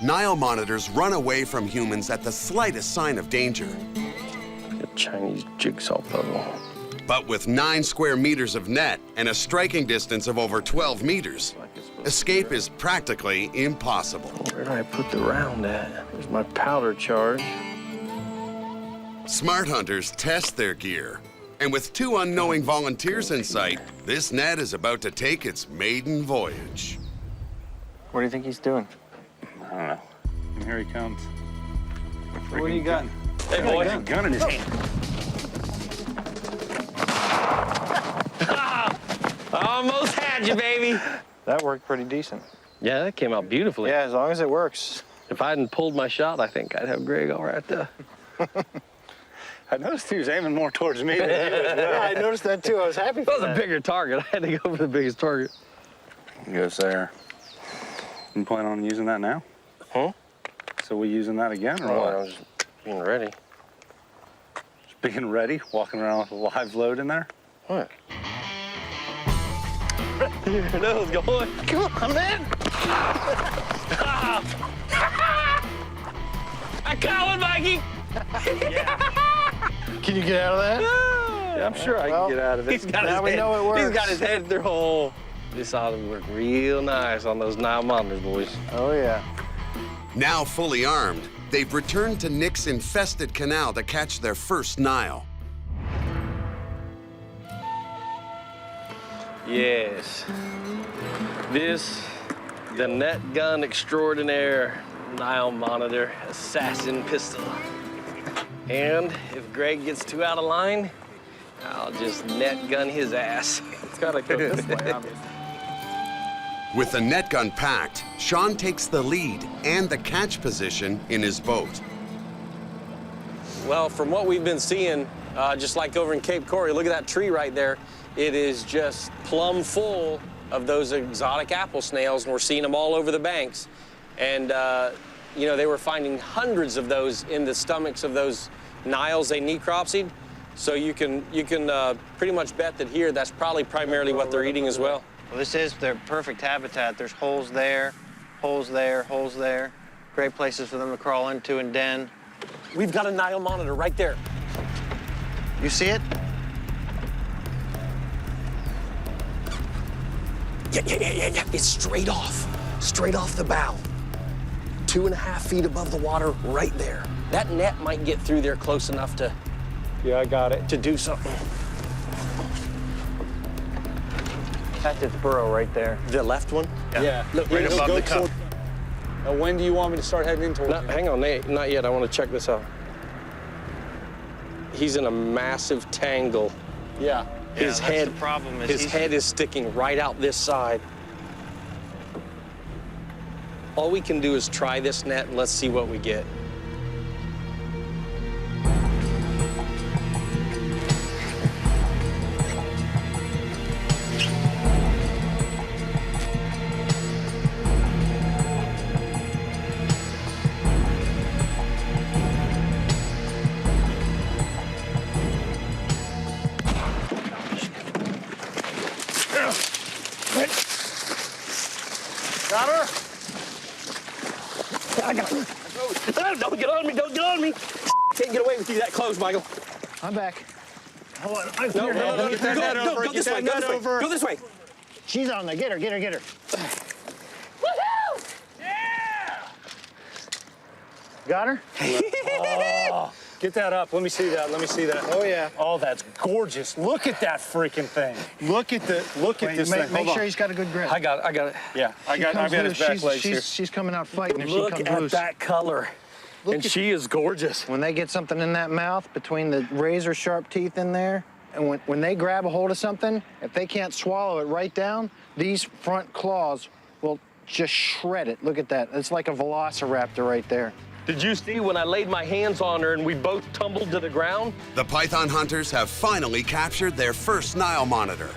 Nile monitors run away from humans at the slightest sign of danger. A Chinese jigsaw puzzle. But with 9 square meters of net and a striking distance of over 12 meters, escape is practically impossible. Where did I put the round at? There's my powder charge. Smart hunters test their gear. And with 2 unknowing volunteers in sight, this net is about to take its maiden voyage. What do you think he's doing? I don't know. And here he comes. What do you got? Hey, boy. Got a gun in his hand. Almost had you, baby. That worked pretty decent. Yeah, that came out beautifully. Yeah, as long as it works. If I hadn't pulled my shot, I think I'd have Greg all right there. I noticed he was aiming more towards me than you as well. Yeah, I noticed that too. I was happy for that. That was a bigger target. I had to go for the biggest target. He goes there. You plan on using that now? Huh? So we using that again, or what? I was just being ready. Just being ready? Walking around with a live load in there? What? Here it is, going. Come on, man. I caught one, Mikey. Can you get out of that? Yeah, I'm sure I can get out of it. Now we know it works. He's got his head through a hole. This ought to work real nice on those Nile monitors, boys. Oh, yeah. Now fully armed, they've returned to Nick's infested canal to catch their first Nile. Yes. This, the net gun extraordinaire Nile monitor assassin pistol. And if Greg gets too out of line, I'll just net gun his ass. It's gotta go this way, obviously. With the net gun packed, Sean takes the lead and the catch position in his boat. Well, from what we've been seeing, just like over in Cape Coral, look at that tree right there. It is just plumb full of those exotic apple snails, and we're seeing them all over the banks. And, you know, they were finding hundreds of those in the stomachs of those Niles they necropsied. So you can pretty much bet that here, that's probably primarily what they're eating as well. Well, this is their perfect habitat. There's holes there, holes there, holes there. Great places for them to crawl into and den. We've got a Nile monitor right there. You see it? Yeah. It's straight off the bow. 2.5 feet above the water right there. That net might get through there close enough to... Yeah, I got it. ...to do something. That's its burrow right there. The left one? Yeah. Look, right above the cup. Now, when do you want me to start heading in towards you? Hang on, Nate. Not yet. I want to check this out. He's in a massive tangle. Yeah. His head. The problem is his head is sticking right out this side. All we can do is try this net and let's see what we get. Got her? I got her. Don't get on me, don't get on me. Can't get away with you that close, Michael. I'm back. Hold on. No, get that net over. Go this way, go this way. She's on there. Get her. Woohoo! Yeah! Got her? Oh, get that up. Let me see that. Oh, yeah. Oh, that's gorgeous. Look at that freaking thing. Look at this thing. Make sure he's got a good grip. I got it. Yeah, I've got his back legs here. She's coming out fighting if Look she comes loose. at that color. And she is gorgeous. When they get something in that mouth, between the razor sharp teeth in there, and when they grab a hold of something, if they can't swallow it right down, these front claws will just shred it. Look at that. It's like a velociraptor right there. Did you see when I laid my hands on her and we both tumbled to the ground? The python hunters have finally captured their first Nile monitor.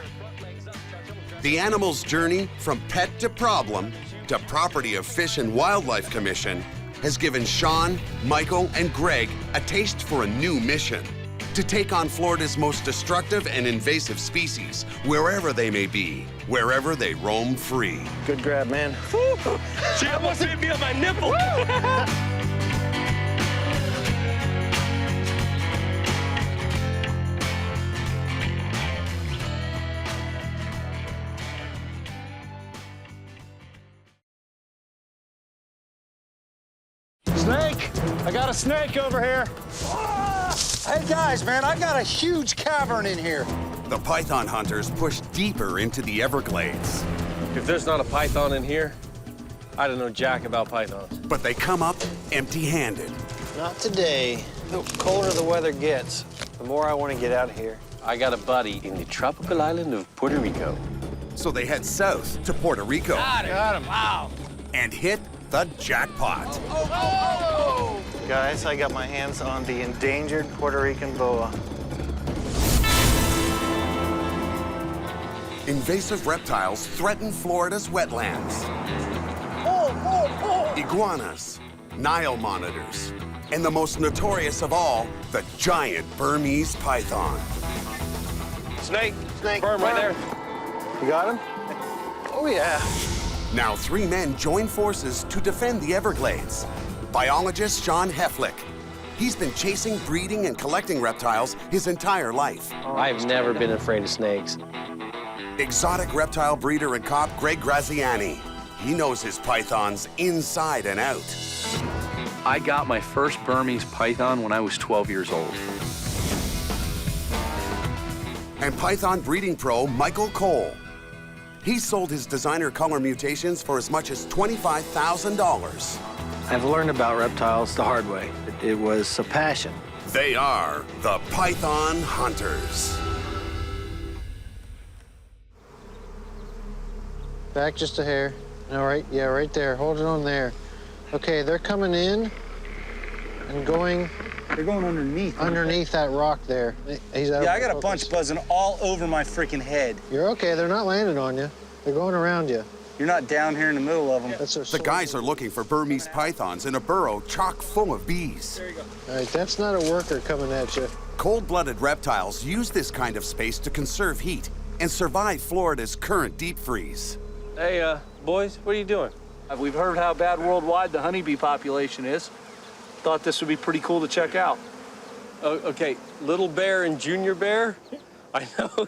The animal's journey from pet to problem to property of Fish and Wildlife Commission has given Sean, Michael, and Greg a taste for a new mission: to take on Florida's most destructive and invasive species, wherever they may be, wherever they roam free. Good grab, man. She almost hit me on my nipple. Snake! I got a snake over here. Hey guys, man, I got a huge cavern in here. The python hunters push deeper into the Everglades. If there's not a python in here, I don't know jack about pythons. But they come up empty-handed. Not today. The colder the weather gets, the more I want to get out of here. I got a buddy in the tropical island of Puerto Rico. So they head south to Puerto Rico. Got him. Wow. And hit the jackpot. Guys, I got my hands on the endangered Puerto Rican boa. Invasive reptiles threaten Florida's wetlands. Iguanas, Nile monitors, and the most notorious of all, the giant Burmese python. Snake. Snake. Berm right there. You got him? Oh, yeah. Now 3 men join forces to defend the Everglades. Biologist Sean Heflick. He's been chasing, breeding, and collecting reptiles his entire life. I've never been afraid of snakes. Exotic reptile breeder and cop Greg Graziani. He knows his pythons inside and out. I got my first Burmese python when I was 12 years old. And python breeding pro Michael Cole. He sold his designer color mutations for as much as $25,000. I've learned about reptiles the hard way. It was a passion. They are the Python Hunters. Back just a hair. All right, yeah, right there. Hold it on there. Okay, they're coming in and going. They're going underneath. Underneath that rock there. He's out. Yeah, I got a bunch buzzing all over my freaking head. You're okay. They're not landing on you. They're going around you. You're not down here in the middle of them. The guys are looking for Burmese pythons in a burrow chock full of bees. There you go. All right, that's not a worker coming at you. Cold-blooded reptiles use this kind of space to conserve heat and survive Florida's current deep freeze. Hey, boys, what are you doing? We've heard how bad worldwide the honeybee population is. Thought this would be pretty cool to check out. Oh, okay, little bear and junior bear? I know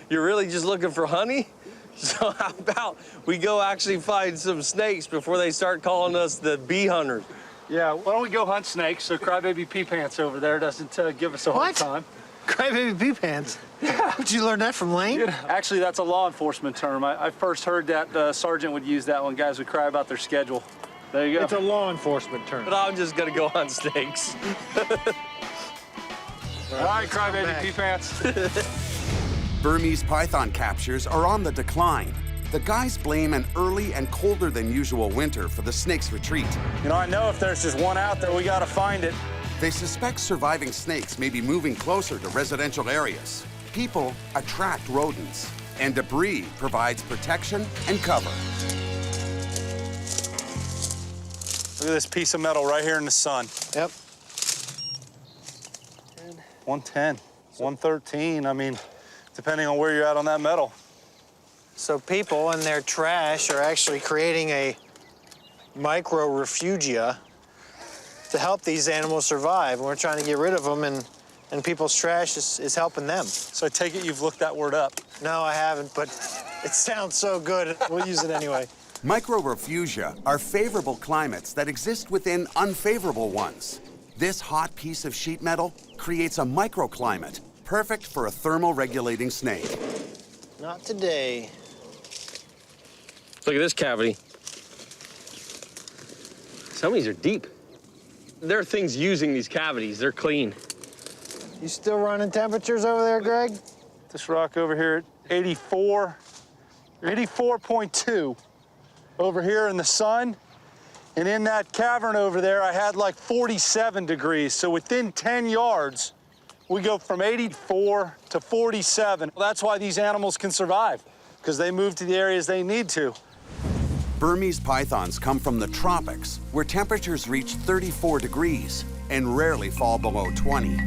you're really just looking for honey? So how about we go actually find some snakes before they start calling us the bee hunters? Yeah, why don't we go hunt snakes so Crybaby Pea Pants over there doesn't give us a hard time. Crybaby Pea Pants? Yeah. Did you learn that from Lane? Actually, that's a law enforcement term. I first heard that sergeant would use that when guys would cry about their schedule. There you go. It's a law enforcement term. But I'm just gonna go hunt snakes. All right, Crybaby Pea Pants. Burmese python captures are on the decline. The guys blame an early and colder than usual winter for the snake's retreat. You know, I know if there's just one out there, we gotta find it. They suspect surviving snakes may be moving closer to residential areas. People attract rodents, and debris provides protection and cover. Look at this piece of metal right here in the sun. Yep. 110, 113, I mean, depending on where you're at on that metal. So people in their trash are actually creating a micro-refugia to help these animals survive. And we're trying to get rid of them, and people's trash is helping them. So I take it you've looked that word up? No, I haven't, but it sounds so good. We'll use it anyway. Micro-refugia are favorable climates that exist within unfavorable ones. This hot piece of sheet metal creates a microclimate, perfect for a thermal-regulating snake. Not today. Look at this cavity. Some of these are deep. There are things using these cavities. They're clean. You still running temperatures over there, Greg? This rock over here at 84.2 over here in the sun. And in that cavern over there, I had like 47 degrees. So within 10 yards, we go from 84 to 47. Well, that's why these animals can survive, because they move to the areas they need to. Burmese pythons come from the tropics, where temperatures reach 34 degrees and rarely fall below 20.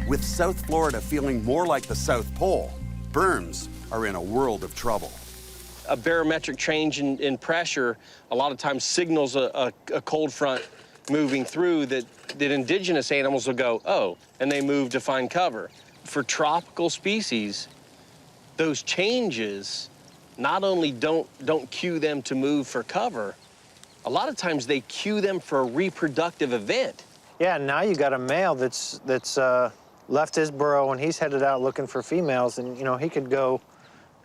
With South Florida feeling more like the South Pole, Burms are in a world of trouble. A barometric change in pressure a lot of times signals a cold front moving through that indigenous animals will go, oh, and they move to find cover. For tropical species, those changes not only don't cue them to move for cover, a lot of times they cue them for a reproductive event. Yeah, now you got a male that's left his burrow and he's headed out looking for females, and you know, he could go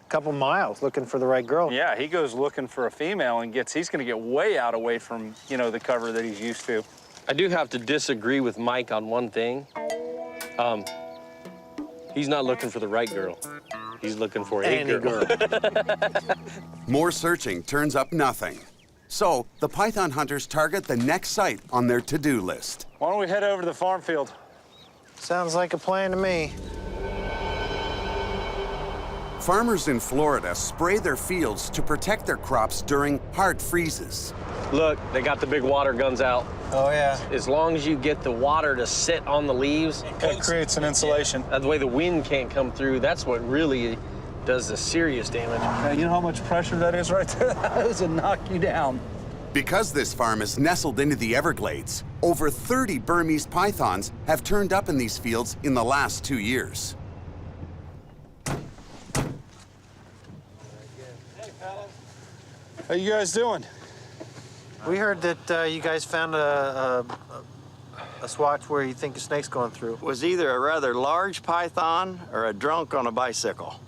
a couple miles looking for the right girl. Yeah, he goes looking for a female and he's gonna get way out away from, you know, the cover that he's used to. I do have to disagree with Mike on one thing. He's not looking for the right girl. He's looking for a girl. More searching turns up nothing. So the python hunters target the next site on their to-do list. Why don't we head over to the farm field? Sounds like a plan to me. Farmers in Florida spray their fields to protect their crops during hard freezes. Look, they got the big water guns out. Oh, yeah. As long as you get the water to sit on the leaves, it creates an insulation. That way the wind can't come through. That's what really does the serious damage. You know how much pressure that is right there? That would knock you down. Because this farm is nestled into the Everglades, over 30 Burmese pythons have turned up in these fields in the last 2 years. How you guys doing? We heard that you guys found a swatch where you think a snake's going through. It was either a rather large python or a drunk on a bicycle.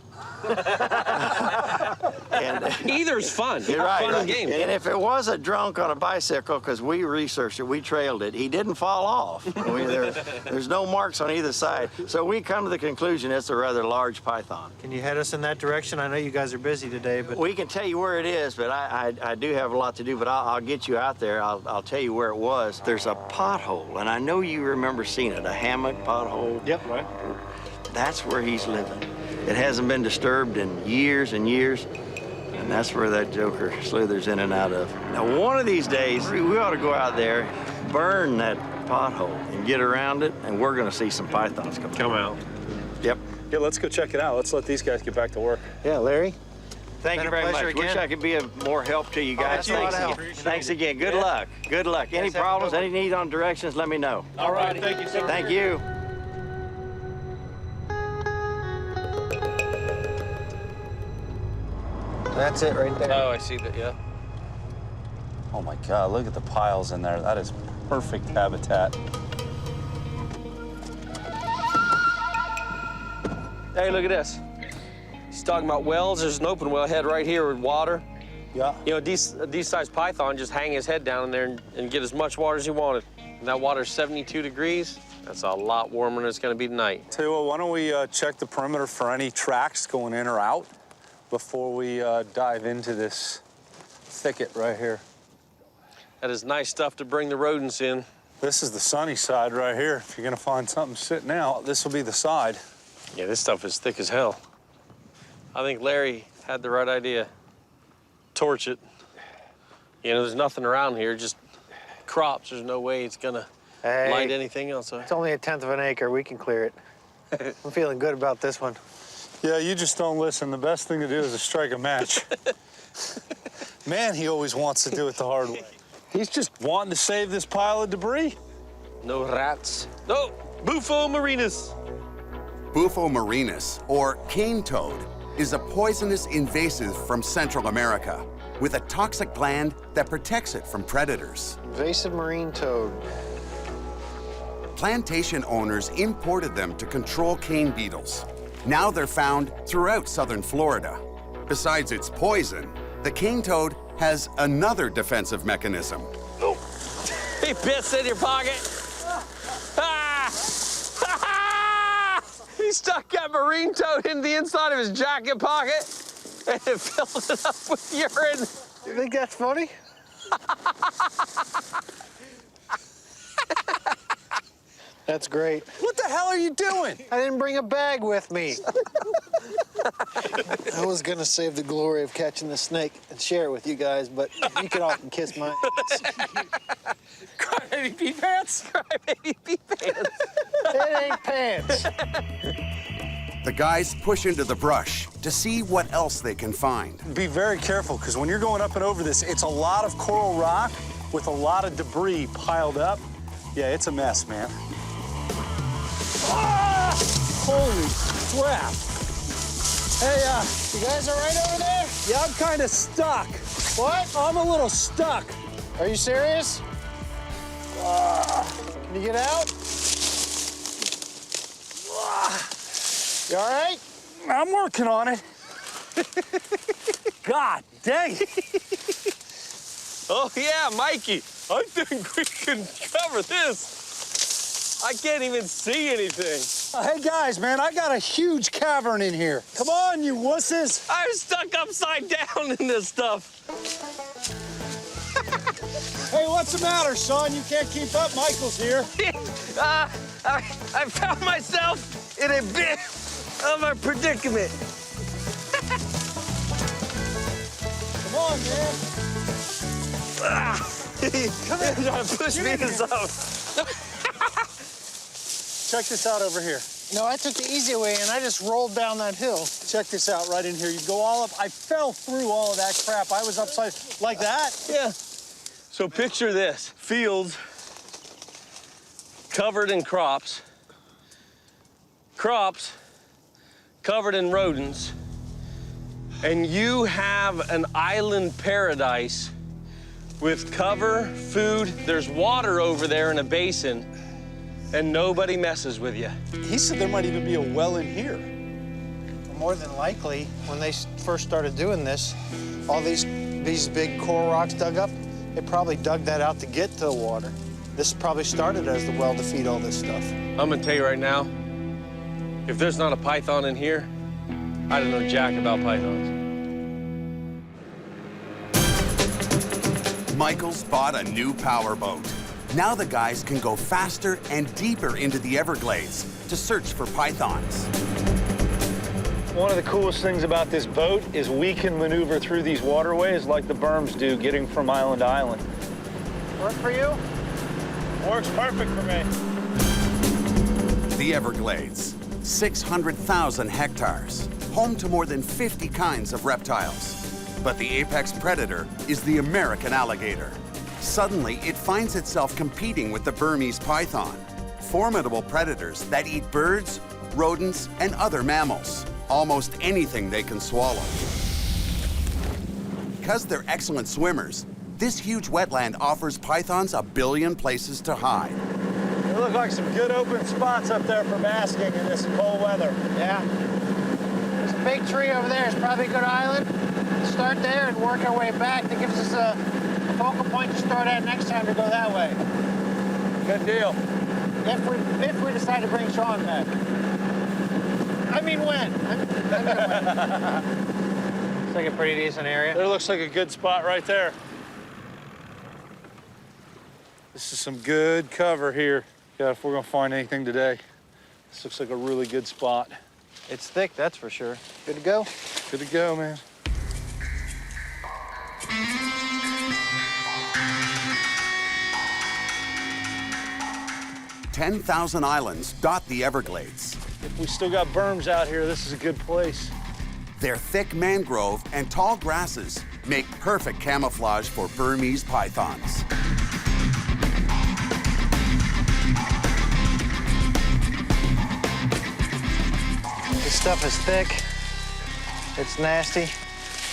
And either's fun. You're right. Fun and game. And if it was a drunk on a bicycle, because we researched it, we trailed it, he didn't fall off. There's no marks on either side. So we come to the conclusion it's a rather large python. Can you head us in that direction? I know you guys are busy today, but... We can tell you where it is, but I do have a lot to do, but I'll get you out there. I'll tell you where it was. There's a pothole, and I know you remember seeing it, a hammock pothole. Yep, right. That's where he's living. It hasn't been disturbed in years and years, and that's where that joker slithers in and out of. Now, one of these days, we ought to go out there, burn that pothole, and get around it, and we're gonna see some pythons come out. Yep. Yeah, let's go check it out. Let's let these guys get back to work. Yeah, Larry. Thank you very much. Again. Wish I could be of more help to you guys. Thanks again. Good luck. Good luck. Any Have a problems, good one. any need on directions, let me know. All right, thank you, sir. Thank you. That's it right there. Oh, I see that, yeah. Oh my God, look at the piles in there. That is perfect habitat. Hey, look at this. He's talking about wells. There's an open wellhead right here with water. Yeah. You know, decent-sized python just hang his head down in there and get as much water as he wanted. And that water's 72 degrees. That's a lot warmer than it's gonna be tonight. Tell you what, why don't we check the perimeter for any tracks going in or out before we dive into this thicket right here. That is nice stuff to bring the rodents in. This is the sunny side right here. If you're gonna find something sitting out, this will be the side. Yeah, this stuff is thick as hell. I think Larry had the right idea. Torch it. You know, there's nothing around here, just crops. There's no way it's gonna light anything else up. It's only 1/10 of an acre. We can clear it. I'm feeling good about this one. Yeah, you just don't listen. The best thing to do is to strike a match. Man, he always wants to do it the hard way. He's just wanting to save this pile of debris. No rats. No, Bufo marinus. Bufo marinus, or cane toad, is a poisonous invasive from Central America with a toxic gland that protects it from predators. Invasive marine toad. Plantation owners imported them to control cane beetles. Now they're found throughout southern Florida. Besides its poison, the cane toad has another defensive mechanism. Oh. He pissed in your pocket. Ah! He stuck that marine toad in the inside of his jacket pocket and filled it up with urine. You think that's funny? That's great. What the hell are you doing? I didn't bring a bag with me. I was gonna save the glory of catching the snake and share it with you guys, but you can all kiss my ass. Crybaby pee pants? Crybaby pee pants. It ain't pants. The guys push into the brush to see what else they can find. Be very careful, because when you're going up and over this, it's a lot of coral rock with a lot of debris piled up. Yeah, it's a mess, man. Ah! Holy crap. Hey, you guys all right over there? Yeah, I'm kind of stuck. What? I'm a little stuck. Are you serious? Can you get out? You all right? I'm working on it. God dang it. Oh, yeah, Mikey. I think we can cover this. I can't even see anything. Hey, guys, man, I got a huge cavern in here. Come on, you wusses. I'm stuck upside down in this stuff. Hey, what's the matter, son? You can't keep up. Michael's here. I found myself in a bit of a predicament. Come on, man. Come here. Trying to push me this up. Check this out over here. No, I took the easy way, and I just rolled down that hill. Check this out right in here. You go all up. I fell through all of that crap. I was upside like that. Yeah. So picture this. Fields covered in crops. Crops covered in rodents. And you have an island paradise with cover, food. There's water over there in a basin, and nobody messes with you. He said there might even be a well in here. More than likely, when they first started doing this, all these big coral rocks dug up, they probably dug that out to get to the water. This probably started as the well to feed all this stuff. I'm gonna tell you right now, if there's not a python in here, I don't know jack about pythons. Michael's bought a new powerboat. Now the guys can go faster and deeper into the Everglades to search for pythons. One of the coolest things about this boat is we can maneuver through these waterways like the Burmese do, getting from island to island. Work for you? Works perfect for me. The Everglades, 600,000 hectares, home to more than 50 kinds of reptiles. But the apex predator is the American alligator. Suddenly, it finds itself competing with the Burmese python, formidable predators that eat birds, rodents, and other mammals, almost anything they can swallow. Because they're excellent swimmers, this huge wetland offers pythons a billion places to hide. They look like some good open spots up there for basking in this cold weather. Yeah. There's a big tree over there. It's probably a good island. Start there and work our way back. That gives us a focal point to start at next time to go that way. Good deal. If we decide to bring Sean back. I mean when. It's like a pretty decent area. There looks like a good spot right there. This is some good cover here. Yeah, if we're gonna find anything today. This looks like a really good spot. It's thick, that's for sure. Good to go? Good to go, man. "10,000 islands dot the Everglades. If we still got berms out here, this is a good place. Their thick mangrove and tall grasses make perfect camouflage for Burmese pythons. This stuff is thick. It's nasty.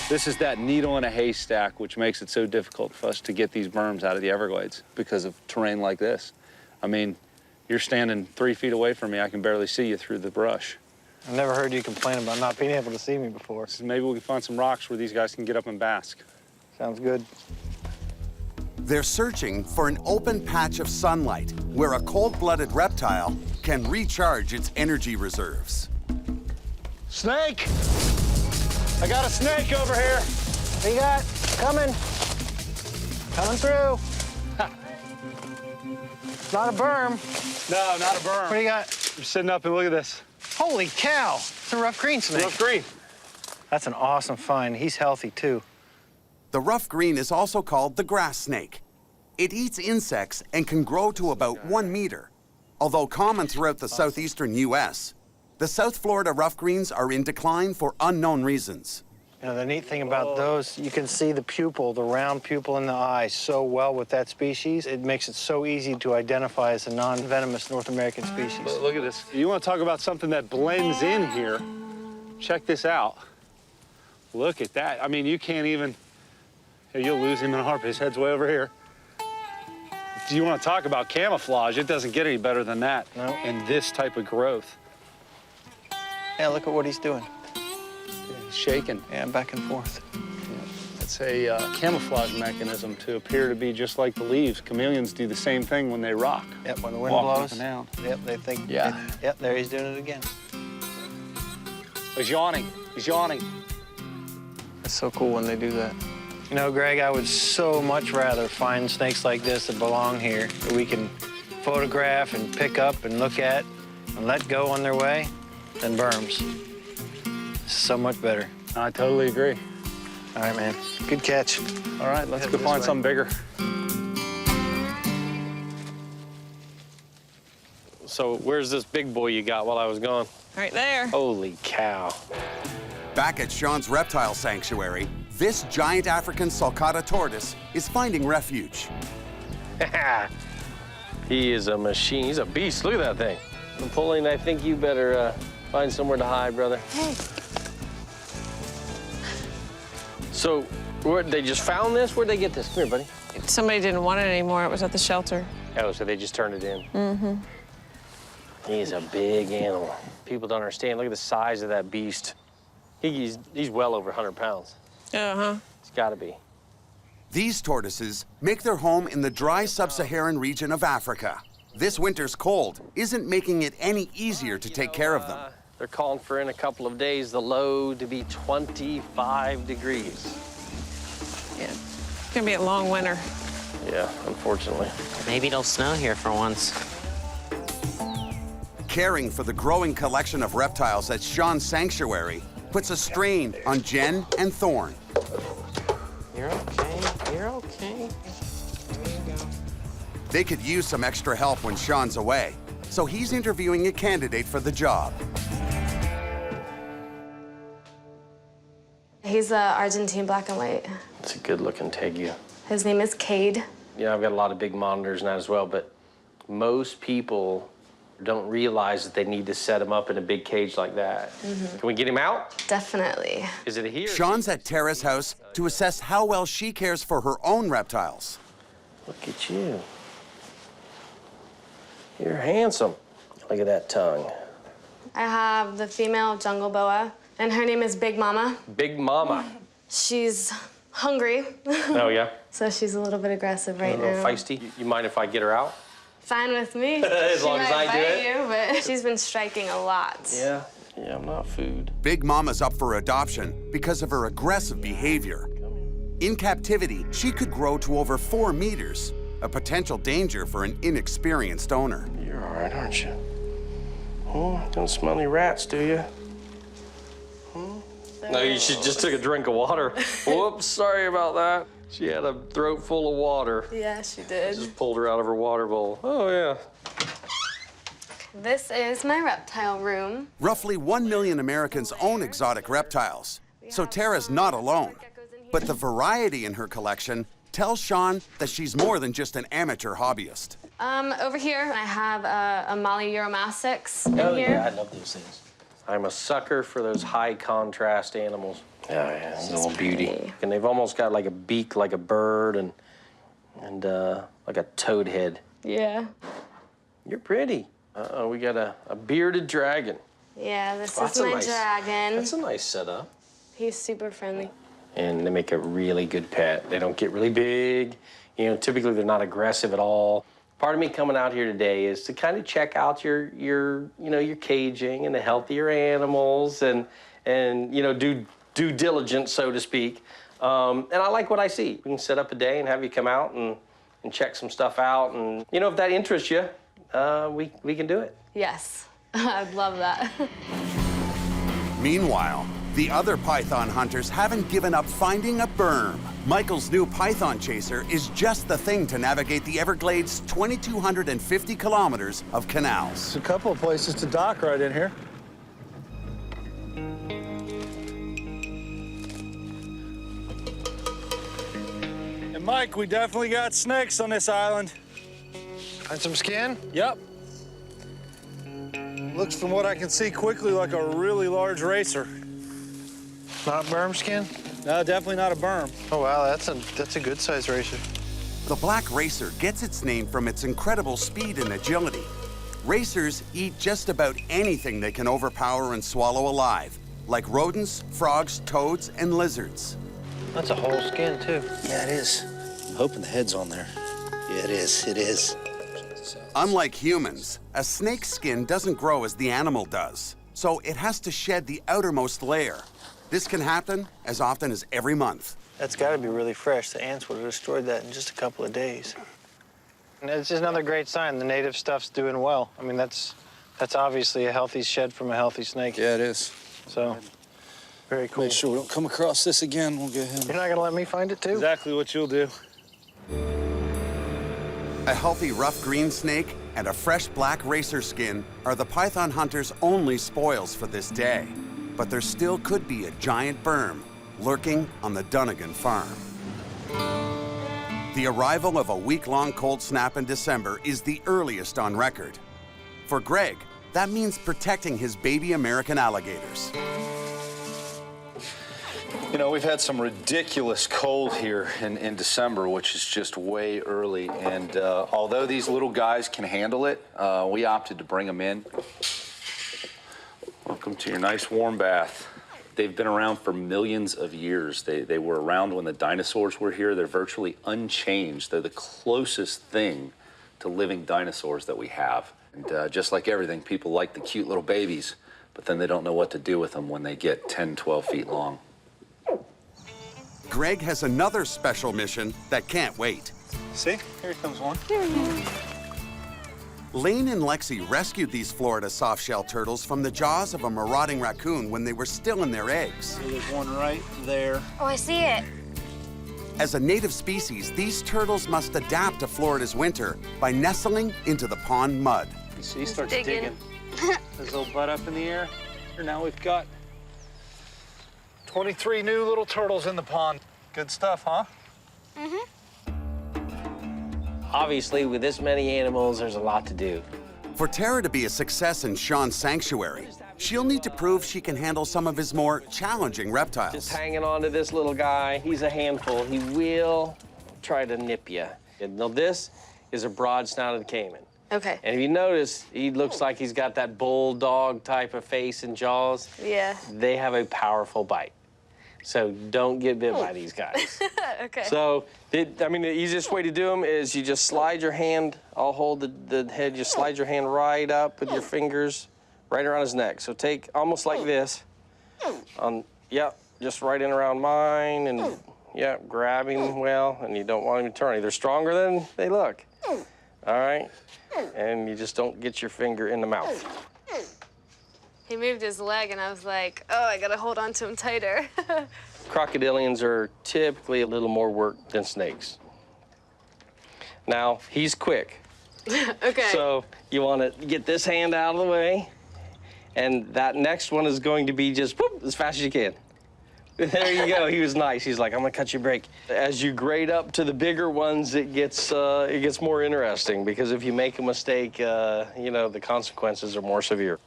This is that needle in a haystack, which makes it so difficult for us to get these berms out of the Everglades because of terrain like this. I mean, you're standing 3 feet away from me, I can barely see you through the brush. I've never heard you complain about not being able to see me before. So maybe we can find some rocks where these guys can get up and bask. Sounds good. They're searching for an open patch of sunlight where a cold-blooded reptile can recharge its energy reserves. Snake! I got a snake over here. What you got? Coming. Coming through. Not a berm. No, not a berm. What do you got? You're sitting up and look at this. Holy cow. It's a rough green snake. Rough green. That's an awesome find. He's healthy, too. The rough green is also called the grass snake. It eats insects and can grow to about 1 meter. Although common throughout the southeastern U.S., the South Florida rough greens are in decline for unknown reasons. You know, the neat thing about those, you can see the pupil, the round pupil in the eye so well with that species. It makes it so easy to identify as a non-venomous North American species. Look at this. You want to talk about something that blends in here? Check this out. Look at that. I mean, you can't even... You'll lose him in a heartbeat. His head's way over here. Do you want to talk about camouflage? It doesn't get any better than that. No. And this type of growth. Yeah, look at what he's doing. He's shaking. Yeah, back and forth. It's a camouflage mechanism to appear to be just like the leaves. Chameleons do the same thing when they rock. Yep, when the wind Walk blows. up and down. Yep, they think. Yeah. Yep, there he's doing it again. He's yawning. He's yawning. It's so cool when they do that. You know, Greg, I would so much rather find snakes like this that belong here, that we can photograph and pick up and look at and let go on their way than berms. So much better. I totally agree. All right, man. Good catch. All right, let's go find something bigger. So where's this big boy you got while I was gone? Right there. Holy cow. Back at Sean's reptile sanctuary, this giant African sulcata tortoise is finding refuge. He is a machine. He's a beast. Look at that thing. Napoleon, I think you better find somewhere to hide, brother. Hey. So, they just found this? Where'd they get this? Come here, buddy. Somebody didn't want it anymore. It was at the shelter. Oh, so they just turned it in. Mm-hmm. He's a big animal. People don't understand. Look at the size of that beast. He's well over 100 pounds. Uh-huh. It's got to be. These tortoises make their home in the dry sub-Saharan region of Africa. This winter's cold isn't making it any easier to take care of them. They're calling for in a couple of days the low to be 25 degrees. Yeah, it's gonna be a long winter. Yeah, unfortunately. Maybe it'll snow here for once. Caring for the growing collection of reptiles at Sean's sanctuary puts a strain on Jen and Thorne. You're okay. You're okay. There you go. They could use some extra help when Sean's away, so he's interviewing a candidate for the job. He's Argentine black and white. It's a good-looking tegu. His name is Cade. Yeah, I've got a lot of big monitors and that as well, but most people don't realize that they need to set him up in a big cage like that. Mm-hmm. Can we get him out? Definitely. Is it a he or Sean's at Tara's house to assess how well she cares for her own reptiles. Look at you. You're handsome. Look at that tongue. I have the female jungle boa, and her name is Big Mama. Big Mama. She's hungry. Oh, yeah? So she's a little bit aggressive right A little now. feisty. You mind if I get her out? Fine with me. As long as I do it. You, but she's been striking a lot. Yeah. Yeah, I'm not food. Big Mama's up for adoption because of her aggressive behavior. In captivity, she could grow to over 4 meters, a potential danger for an inexperienced owner. You're all right, aren't you? Don't smell any rats, do you? No, you should just took a drink of water. Whoops, sorry about that. She had a throat full of water. Yeah, she did. Just pulled her out of her water bowl. Oh, yeah. This is my reptile room. Roughly 1 million Americans own exotic reptiles, so Tara's not alone. But the variety in her collection tells Sean that she's more than just an amateur hobbyist. Over here, I have a Molly Euromastics in Oh, here. yeah, I love those things. I'm a sucker for those high contrast animals. Yeah, yeah, it's a little beauty. And they've almost got like a beak like a bird and like a toad head. Yeah. You're pretty. Uh-oh, we got a bearded dragon. Yeah, this Oh, is my dragon. That's a nice setup. He's super friendly. And they make a really good pet. They don't get really big. You know, typically they're not aggressive at all. Part of me coming out here today is to kind of check out your caging and the healthier animals and do due diligence, so to speak. And I like what I see. We can set up a day and have you come out and check some stuff out. And, if that interests you, we can do it. Yes, I'd love that. Meanwhile, The other python hunters haven't given up finding a berm. Michael's new python chaser is just the thing to navigate the Everglades' 2,250 kilometers of canals. There's a couple of places to dock right in here. And Mike, we definitely got snakes on this island. And some skin? Yep. Looks from what I can see quickly like a really large racer. Not berm skin? No, definitely not a berm. Oh wow, that's a good size racer. The black racer gets its name from its incredible speed and agility. Racers eat just about anything they can overpower and swallow alive, like rodents, frogs, toads, and lizards. That's a whole skin, too. Yeah, it is. I'm hoping the head's on there. Yeah, it is. It is. Unlike humans, a snake's skin doesn't grow as the animal does, so it has to shed the outermost layer. This can happen as often as every month. That's got to be really fresh. The ants would have destroyed that in just a couple of days. And it's just another great sign. The native stuff's doing well. I mean, that's obviously a healthy shed from a healthy snake. Yeah, it is. So, very cool. Make sure we don't come across this again. We'll get him. You're not going to let me find it, too? Exactly what you'll do. A healthy rough green snake and a fresh black racer skin are the python hunters' only spoils for this day. But there still could be a giant berm lurking on the Dunnigan farm. The arrival of a week-long cold snap in December is the earliest on record. For Greg, that means protecting his baby American alligators. You know, we've had some ridiculous cold here in December, which is just way early. And although these little guys can handle it, we opted to bring them in. Welcome to your nice warm bath. They've been around for millions of years. They were around when the dinosaurs were here. They're virtually unchanged. They're the closest thing to living dinosaurs that we have. And just like everything, people like the cute little babies, but then they don't know what to do with them when they get 10, 12 feet long. Greg has another special mission that can't wait. See, here comes one. Lane and Lexi rescued these Florida softshell turtles from the jaws of a marauding raccoon when they were still in their eggs. There's one right there. Oh, I see it. As a native species, these turtles must adapt to Florida's winter by nestling into the pond mud. You see, he starts digging. His little butt up in the air. Here, now we've got 23 new little turtles in the pond. Good stuff, huh? Mm-hmm. Obviously, with this many animals, there's a lot to do. For Tara to be a success in Sean's sanctuary, she'll need to prove she can handle some of his more challenging reptiles. Just hanging on to this little guy. He's a handful. He will try to nip you. Now, this is a broad-snouted caiman. Okay. And if you notice, he looks like he's got that bulldog type of face and jaws. Yeah. They have a powerful bite. So don't get bit by these guys. Okay. So, I mean, the easiest way to do them is you just slide your hand, I'll hold the head, you slide your hand right up with your fingers right around his neck. So take almost like this. Just right in around mine and, grab him well, and you don't want him to turn. They're stronger than they look. All right? And you just don't get your finger in the mouth. He moved his leg, and I was like, oh, I gotta hold on to him tighter. Crocodilians are typically a little more work than snakes. Now, he's quick. Okay. So you want to get this hand out of the way, and that next one is going to be just whoop, as fast as you can. There you go. He was nice. He's like, I'm gonna cut you a break. As you grade up to the bigger ones, it gets more interesting, because if you make a mistake, the consequences are more severe.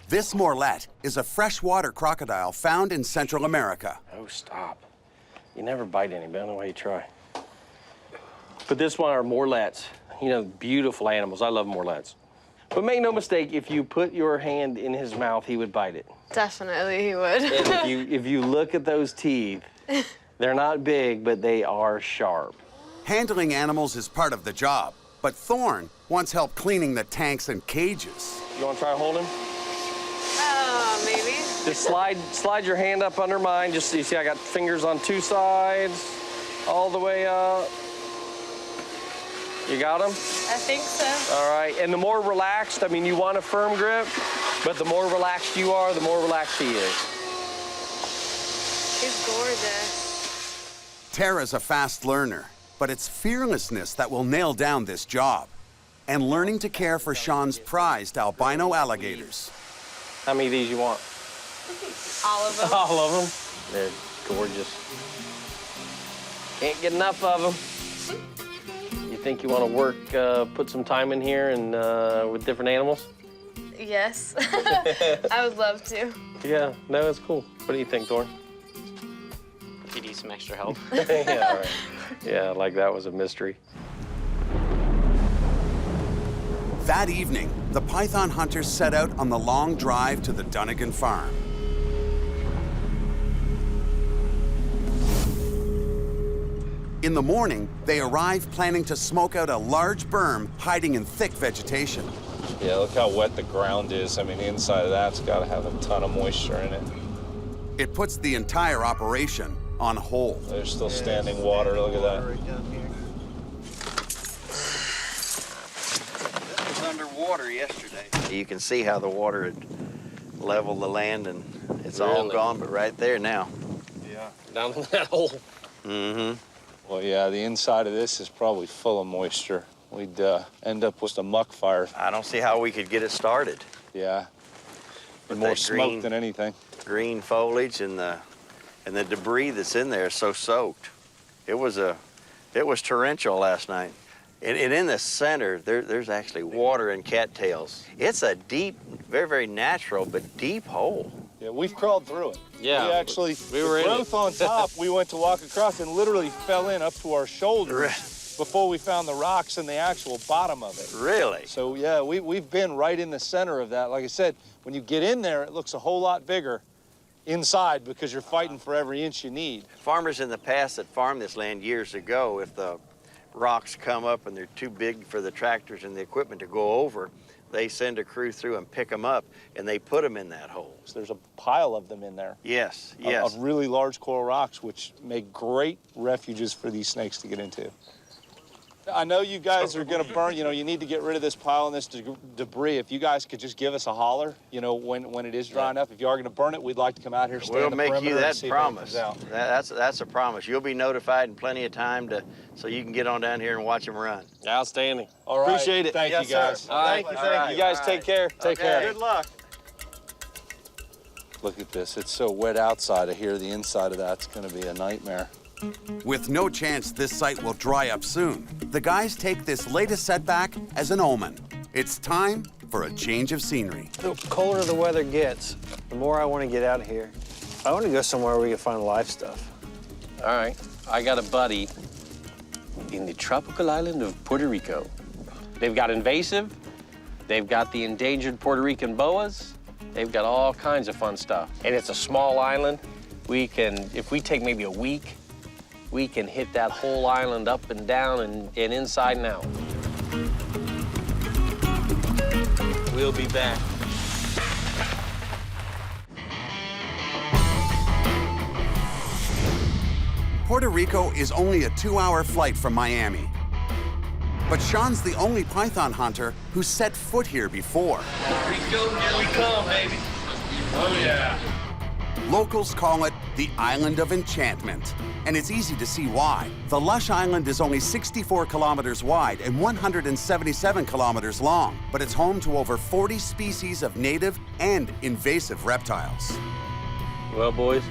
This morlet is a freshwater crocodile found in Central America. Oh, stop. You never bite anybody. I don't know why you try. But this one are morlets. Beautiful animals. I love morlets. But make no mistake, if you put your hand in his mouth, he would bite it. Definitely he would. And if you look at those teeth, they're not big, but they are sharp. Handling animals is part of the job, but Thorne wants help cleaning the tanks and cages. You want to try holding him? Maybe. Just slide your hand up under mine. Just you see I got fingers on two sides, all the way up. You got him? I think so. All right, and the more relaxed, you want a firm grip. But the more relaxed you are, the more relaxed he is. He's gorgeous. Tara's a fast learner, but it's fearlessness that will nail down this job. And learning to care for Sean's prized albino alligators. How many of these you want? All of them. All of them. They're gorgeous. Can't get enough of them. You think you want to work, put some time in here and with different animals? Yes. I would love to. Yeah, no, it's cool. What do you think, Thorn? If you need some extra help. Yeah, all right. Yeah, like that was a mystery. That evening, the python hunters set out on the long drive to the Dunnigan farm. In the morning, they arrive planning to smoke out a large berm hiding in thick vegetation. Yeah, look how wet the ground is. I mean, the inside of that's got to have a ton of moisture in it. It puts the entire operation on hold. There's still standing water. Look at that. This was underwater yesterday. You can see how the water had leveled the land, and it's all gone, but right there now. Yeah. Down in that hole. Mm-hmm. Well, yeah, the inside of this is probably full of moisture. We'd end up with a muck fire. I don't see how we could get it started. Yeah. With More that smoke than anything. Green foliage and the debris that's in there is so soaked. It was torrential last night. And in the center, there's actually water and cattails. It's a deep, very, very natural, but deep hole. Yeah, we've crawled through it. Yeah. We actually, we were in both on top, we went to walk across and literally fell in up to our shoulders before we found the rocks and the actual bottom of it. Really? So yeah, we've been right in the center of that. Like I said, when you get in there, it looks a whole lot bigger inside because you're fighting for every inch you need. Farmers in the past that farmed this land years ago, if the rocks come up and they're too big for the tractors and the equipment to go over, they send a crew through and pick them up, and they put them in that hole. So there's a pile of them in there. Yes, Of, yes. of really large coral rocks, which make great refuges for these snakes to get into. I know you guys are going to burn, you need to get rid of this pile and this debris. If you guys could just give us a holler, when it is dry enough. If you are going to burn it, we'd like to come out here, stand We'll the make perimeter you and that see if promise. it comes out. That's a promise. You'll be notified in plenty of time so you can get on down here and watch them run. Outstanding. All right. Appreciate it. Thank you, guys. All right. Thank You guys take care. Take care. Good luck. Look at this. It's so wet outside. I hear the inside of that's going to be a nightmare. With no chance this site will dry up soon, the guys take this latest setback as an omen. It's time for a change of scenery. The colder the weather gets, the more I want to get out of here. I want to go somewhere where we can find live stuff. All right. I got a buddy in the tropical island of Puerto Rico. They've got invasive. They've got the endangered Puerto Rican boas. They've got all kinds of fun stuff. And it's a small island. We can, if we take maybe a week, we can hit that whole island up and down and inside and out. We'll be back. Puerto Rico is only a 2-hour flight from Miami. But Sean's the only python hunter who's set foot here before. Rico, here we come, baby. Oh, yeah. Locals call it the Island of Enchantment, and it's easy to see why. The lush island is only 64 kilometers wide and 177 kilometers long, but it's home to over 40 species of native and invasive reptiles. Well, boys,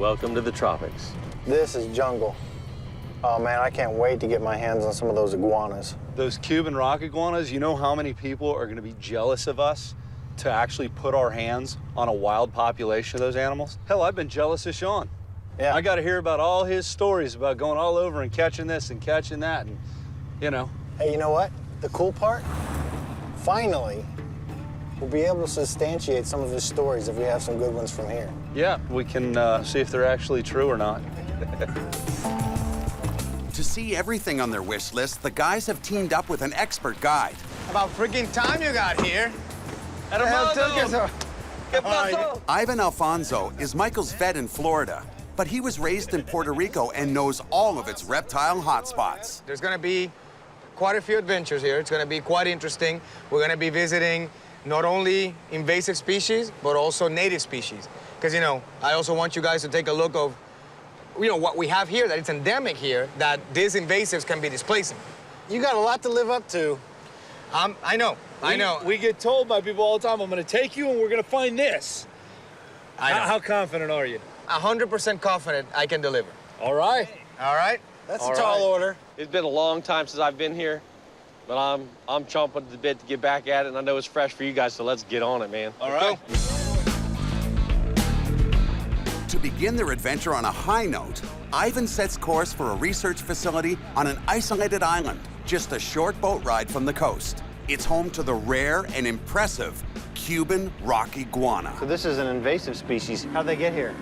welcome to the tropics. This is jungle. Oh, man, I can't wait to get my hands on some of those iguanas. Those Cuban rock iguanas, you know how many people are going to be jealous of us to actually put our hands on a wild population of those animals? Hell, I've been jealous of Sean. Yeah. I got to hear about all his stories about going all over and catching this and catching that, and, Hey, you know what? The cool part? Finally, we'll be able to substantiate some of his stories if we have some good ones from here. Yeah, we can see if they're actually true or not. To see everything on their wish list, the guys have teamed up with an expert guide. About freaking time you got here. Ivan Alfonso is Michael's vet in Florida, but he was raised in Puerto Rico and knows all of its reptile hotspots. There's going to be quite a few adventures here. It's going to be quite interesting. We're going to be visiting not only invasive species, but also native species. Because, you know, I also want you guys to take a look of, you know, what we have here, that it's endemic here, that these invasives can be displacing. You got a lot to live up to. I know. We get told by people all the time, I'm going to take you and we're going to find this. I know. How confident are you? 100% confident I can deliver. All right. All right? That's a tall order. It's been a long time since I've been here, but I'm chomping at the bit to get back at it, and I know it's fresh for you guys, so let's get on it, man. All right. To begin their adventure on a high note, Ivan sets course for a research facility on an isolated island, just a short boat ride from the coast. It's home to the rare and impressive Cuban rock iguana. So this is an invasive species. How'd they get here?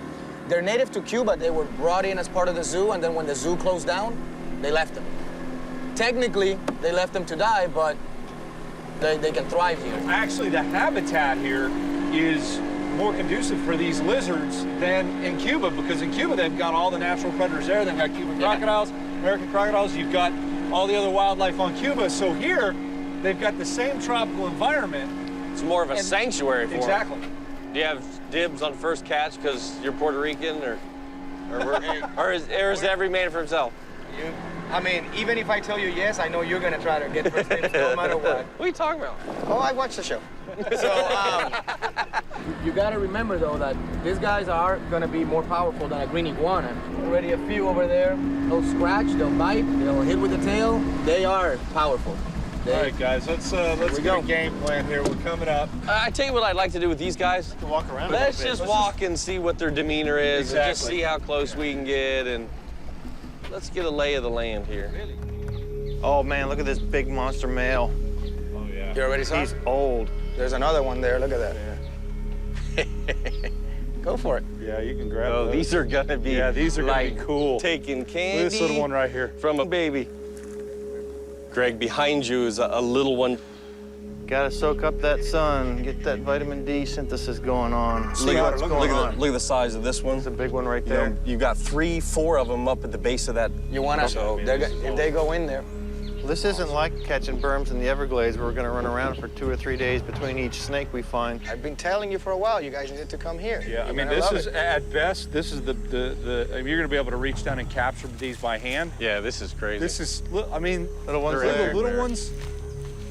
They're native to Cuba. They were brought in as part of the zoo, and then when the zoo closed down, they left them. Technically, they left them to die, but they can thrive here. Actually, the habitat here is more conducive for these lizards than in Cuba, because in Cuba they've got all the natural predators there. They've got Cuban crocodiles, American crocodiles. You've got all the other wildlife on Cuba. So here, they've got the same tropical environment. It's more of a sanctuary for them. Exactly. Do you have dibs on first catch because you're Puerto Rican, or is every man for himself? I mean, even if I tell you yes, I know you're gonna try to get first dibs no matter what. What are you talking about? Oh, I watched the show. So, you gotta remember though that these guys are gonna be more powerful than a green iguana. Already a few over there. They'll scratch, they'll bite, they'll hit with the tail. They are powerful. All right, guys, let's get a game plan here. We're coming up. I tell you what I'd like to do with these guys. Walk around. Let's just walk and see what their demeanor is, and just see how close we can get, and let's get a lay of the land here. Oh man, look at this big monster male. Oh yeah. You already saw? He's old. There's another one there. Look at that. Yeah. Go for it. Yeah, you can grab those. These are gonna be these are like gonna be cool. Taking candy. Look at this little one right here from a baby. Greg, behind you is a little one. Gotta soak up that sun, get that vitamin D synthesis going on. Look at the size of this one. It's a big one right there. You know, you've got 3, 4 of them up at the base of that. You want to? So if they go in there. This isn't like catching berms in the Everglades where we're gonna run around for 2 or 3 days between each snake we find. I've been telling you for a while, you guys need to come here. Yeah, I mean, this is, at best, this is I mean, you're gonna be able to reach down and capture these by hand. Yeah, this is crazy. This is, I mean, little ones the little ones,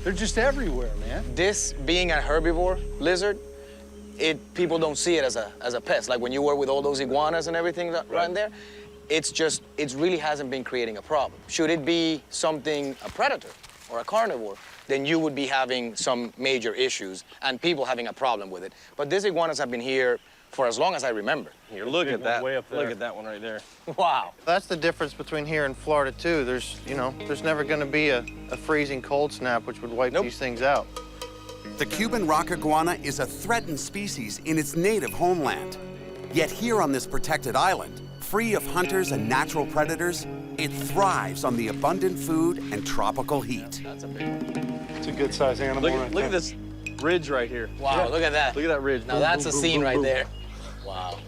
they're just everywhere, man. This being a herbivore lizard, people don't see it as a pest. Like when you were with all those iguanas and everything right there, it really hasn't been creating a problem. Should it be a predator or a carnivore, then you would be having some major issues and people having a problem with it. But these iguanas have been here for as long as I remember. Here, look at that. Look at that one right there. Wow. That's the difference between here and Florida too. There's never gonna be a freezing cold snap which would wipe these things out. The Cuban rock iguana is a threatened species in its native homeland. Yet here on this protected island, free of hunters and natural predators, it thrives on the abundant food and tropical heat. That's a big one. It's a good-sized animal. Look at this ridge right here. Wow, look at that. Look at that ridge. Now that's a scene right there. Wow.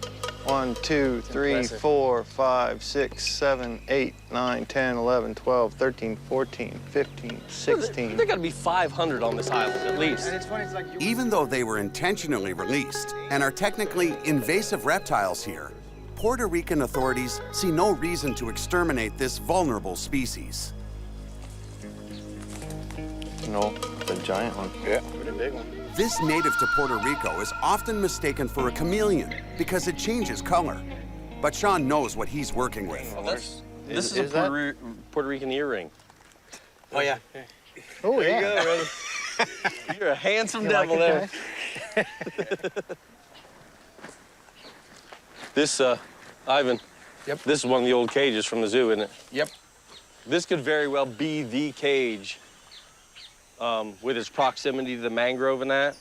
1, 2, 3, Impressive. 4, 5, 6, 7, 8, 9, 10, 11, 12, 13, 14, 15, 16. There gotta be 500 on this island at least. And it's funny, it's like Even though they were intentionally released and are technically invasive reptiles here, Puerto Rican authorities see no reason to exterminate this vulnerable species. No, it's a giant one. Yeah, pretty big one. This native to Puerto Rico is often mistaken for a chameleon because it changes color. But Sean knows what he's working with. Well, this is a Puerto Rican earring. Oh, yeah. Oh, there you go, brother. You're a handsome devil there. This, Ivan, Yep. This is one of the old cages from the zoo, isn't it? Yep. This could very well be the cage with its proximity to the mangrove and that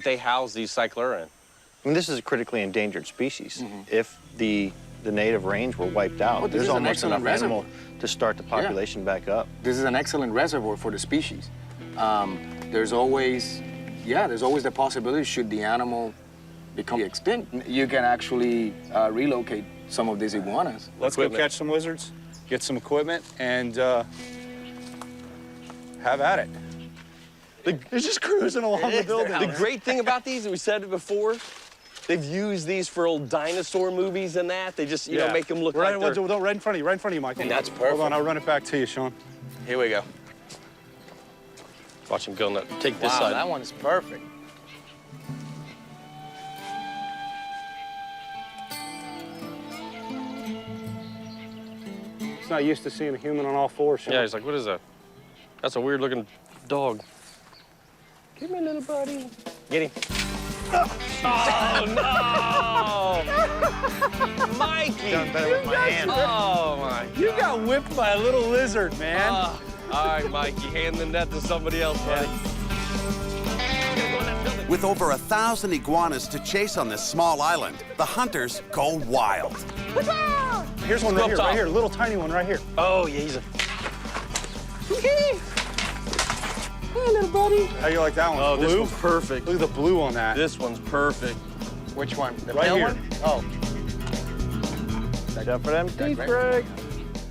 they house these cyclura in. I mean, this is a critically endangered species. If the native range were wiped out, there's almost enough animal to start the population back up. This is an excellent reservoir for the species. There's always the possibility, should the animal become extinct, you can actually relocate some of these iguanas. Let's go catch some lizards, get some equipment, and have at it. They're just cruising along the building. The great thing about these, and we said it before, they've used these for old dinosaur movies and that. They just, you know, make them look like they're... Right in front of you, Mike. And that's perfect. Hold on, I'll run it back to you, Sean. Here we go. Watch him go now. Take this wow, side. That one's perfect. He's not used to seeing a human on all fours, Sean. Yeah, he's like, what is that? That's a weird looking dog. Give me, little buddy. Get him. Oh, no! Mikey! Done better with my hand. Oh, my God. You got whipped by a little lizard, man. All right, Mikey, hand the net to somebody else, buddy. With over 1,000 iguanas to chase on this small island, the hunters go wild. Here's one right here, little tiny one right here. Oh, yeah, he's a... Hey, little buddy. How you like that one? Oh, blue? this one's perfect. Look at the blue on that. This one's perfect. Which one? The right pale here. one? Oh. Watch out for them teeth, Greg.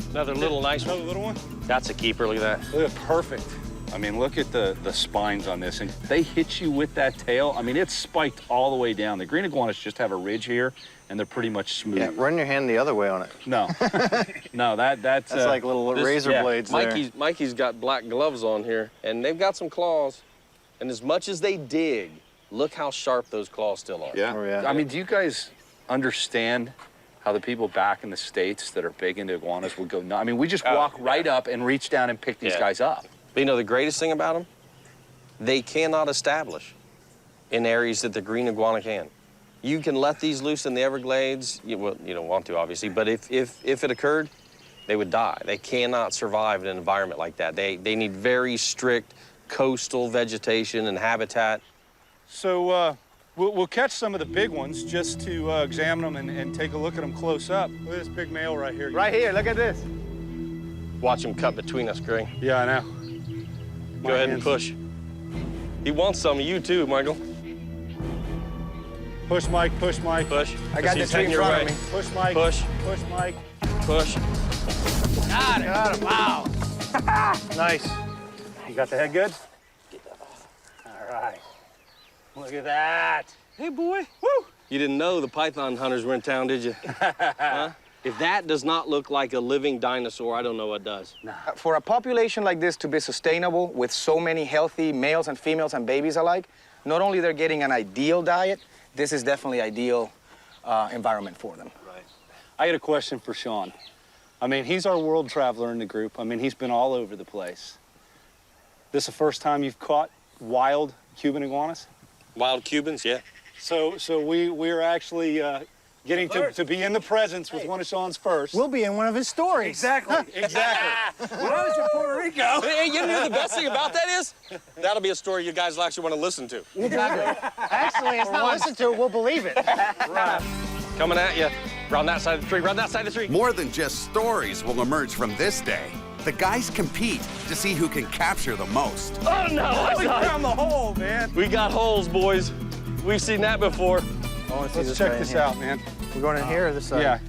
Another little nice one. Another little one? That's a keeper, look at that. Look at perfect. I mean, look at the spines on this, and they hit you with that tail. I mean, it's spiked all the way down. The green iguanas just have a ridge here, and they're pretty much smooth. Yeah, run your hand the other way on it. No, no, that's like little razor blades there. Mikey's got black gloves on here, and they've got some claws. And as much as they dig, look how sharp those claws still are. Yeah. Oh, yeah. I mean, do you guys understand how the people back in the States that are big into iguanas would go nuts? I mean, we just walk right up and reach down and pick these guys up. But you know the greatest thing about them? They cannot establish in areas that the green iguana can. You can let these loose in the Everglades. Well, you don't want to, obviously, but if it occurred, they would die. They cannot survive in an environment like that. They need very strict coastal vegetation and habitat. So we'll catch some of the big ones just to examine them and take a look at them close up. Look at this big male right here. Right here, look at this. Watch him cut between us, Greg. Yeah, I know. Go ahead and push. He wants some of you too, Michael. Push, Mike, push, Mike. Push. I got the tree in front of me. Push, Mike. Push. Push, Mike. Push. Got it. Got it. Wow. Nice. You got the head good? All right. Look at that. Hey, boy. Woo! You didn't know the python hunters were in town, did you? Huh? If that does not look like a living dinosaur, I don't know what does. For a population like this to be sustainable with so many healthy males and females and babies alike, not only they're getting an ideal diet, this is definitely ideal environment for them. Right. I got a question for Sean. I mean, he's our world traveler in the group. I mean, he's been all over the place. This the first time you've caught wild Cuban iguanas? Wild Cubans, yeah. So we're actually getting to be in the presence with one of Sean's first. We'll be in one of his stories. Exactly, exactly. When I was in Puerto Rico. Hey, you know the best thing about that is? That'll be a story you guys will actually want to listen to. Actually, it's not listened to, we'll believe it. Right. Coming at you. Round that side of the tree, round that side of the tree. More than just stories will emerge from this day. The guys compete to see who can capture the most. Oh, no, We found the hole, man. We got holes, boys. We've seen that before. Let's check this out, man. We're going in here or this side? Yeah.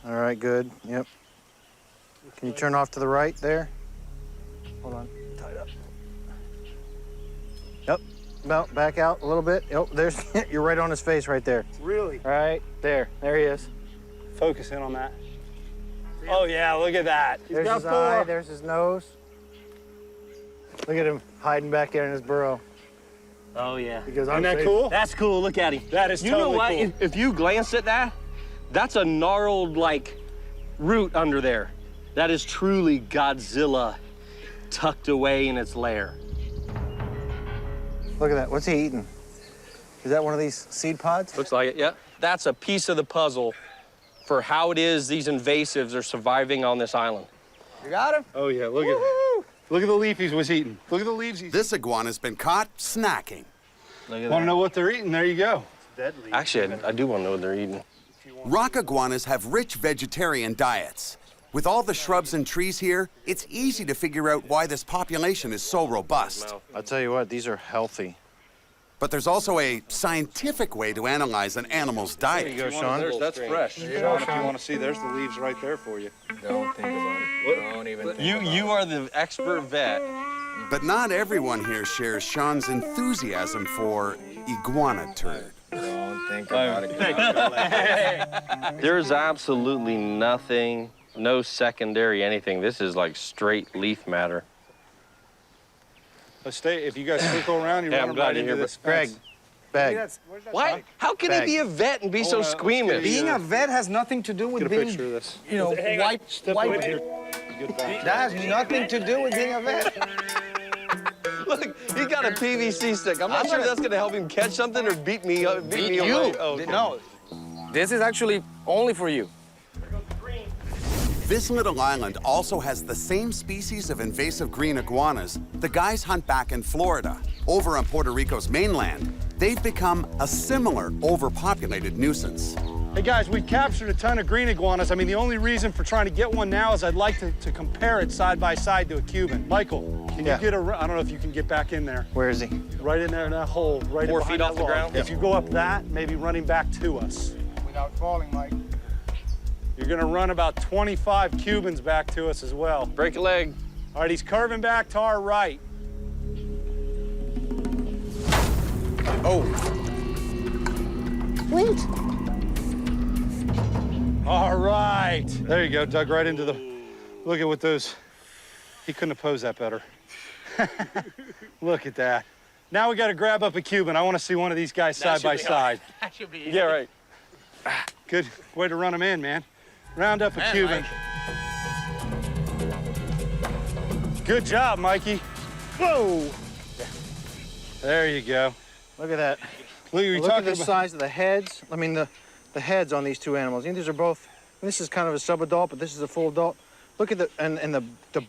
All right, good. Yep. Can you turn off to the right there? Hold on. Tied up. Yep. About back out a little bit. Yep. There's. You're right on his face right there. Really? Right there. There he is. Focus in on that. Oh yeah, look at that. There's his eye. There's his nose. Look at him hiding back there in his burrow. Oh, yeah. Because Isn't that cool? That's cool. Look at him. That is you totally know what? cool. If you glance at that, that's a gnarled, like, root under there. That is truly Godzilla tucked away in its lair. Look at that. What's he eating? Is that one of these seed pods? Looks like it, yeah. That's a piece of the puzzle for how it is these invasives are surviving on this island. You got him? Oh yeah, look at that. Look at the leaf he was eating. Look at the leaves he's This iguana's been caught snacking. Look at Want to know what they're eating? There you go. Actually, I do want to know what they're eating. Rock iguanas have rich vegetarian diets. With all the shrubs and trees here, it's easy to figure out why this population is so robust. I'll tell you what, these are healthy. But there's also a scientific way to analyze an animal's diet. There you go, Sean. That's fresh. Sean, if you want to see, there's the leaves right there for you. Don't think about it. Don't even think about it. You are the expert vet. But not everyone here shares Sean's enthusiasm for iguana turd. Don't think about it. There's absolutely nothing, no secondary anything. This is like straight leaf matter. Let's stay. If you guys circle around, you're running right into this Greg, fence. bag. Why? How can Bag. he be a vet and be so squeamish? Being a vet has nothing to do with Get a being, picture of this. you know, white. Step over here. Good back. That has nothing to do with being a vet. Look, he got a PVC stick. I'm not sure that's gonna help him catch something or beat me up. Beat me You? away. Oh, okay. No. This is actually only for you. This little island also has the same species of invasive green iguanas the guys hunt back in Florida. Over on Puerto Rico's mainland, they've become a similar overpopulated nuisance. Hey guys, we've captured a ton of green iguanas. I mean, the only reason for trying to get one now is I'd like to compare it side by side to a Cuban. Michael, can you get I don't know if you can get back in there. Where is he? Right in there in that hole, right 4 behind feet off that the wall. ground? If you go up that, maybe running back to us. Without falling, Mike. You're gonna run about 25 Cubans back to us as well. Break a leg. All right, he's curving back to our right. Oh. Wait. All right. There you go, dug right into the, look at what those, he couldn't have posed that better. Look at that. Now we gotta grab up a Cuban. I wanna see one of these guys side by side. That should be Yeah, right. Good way to run them in, man. Round up a Cuban. Mike. Good job, Mikey. Whoa. There you go. Look at that. Look, Look at the size of the heads. I mean, the heads on these two animals. These are both, this is kind of a subadult, but this is a full adult. Look at the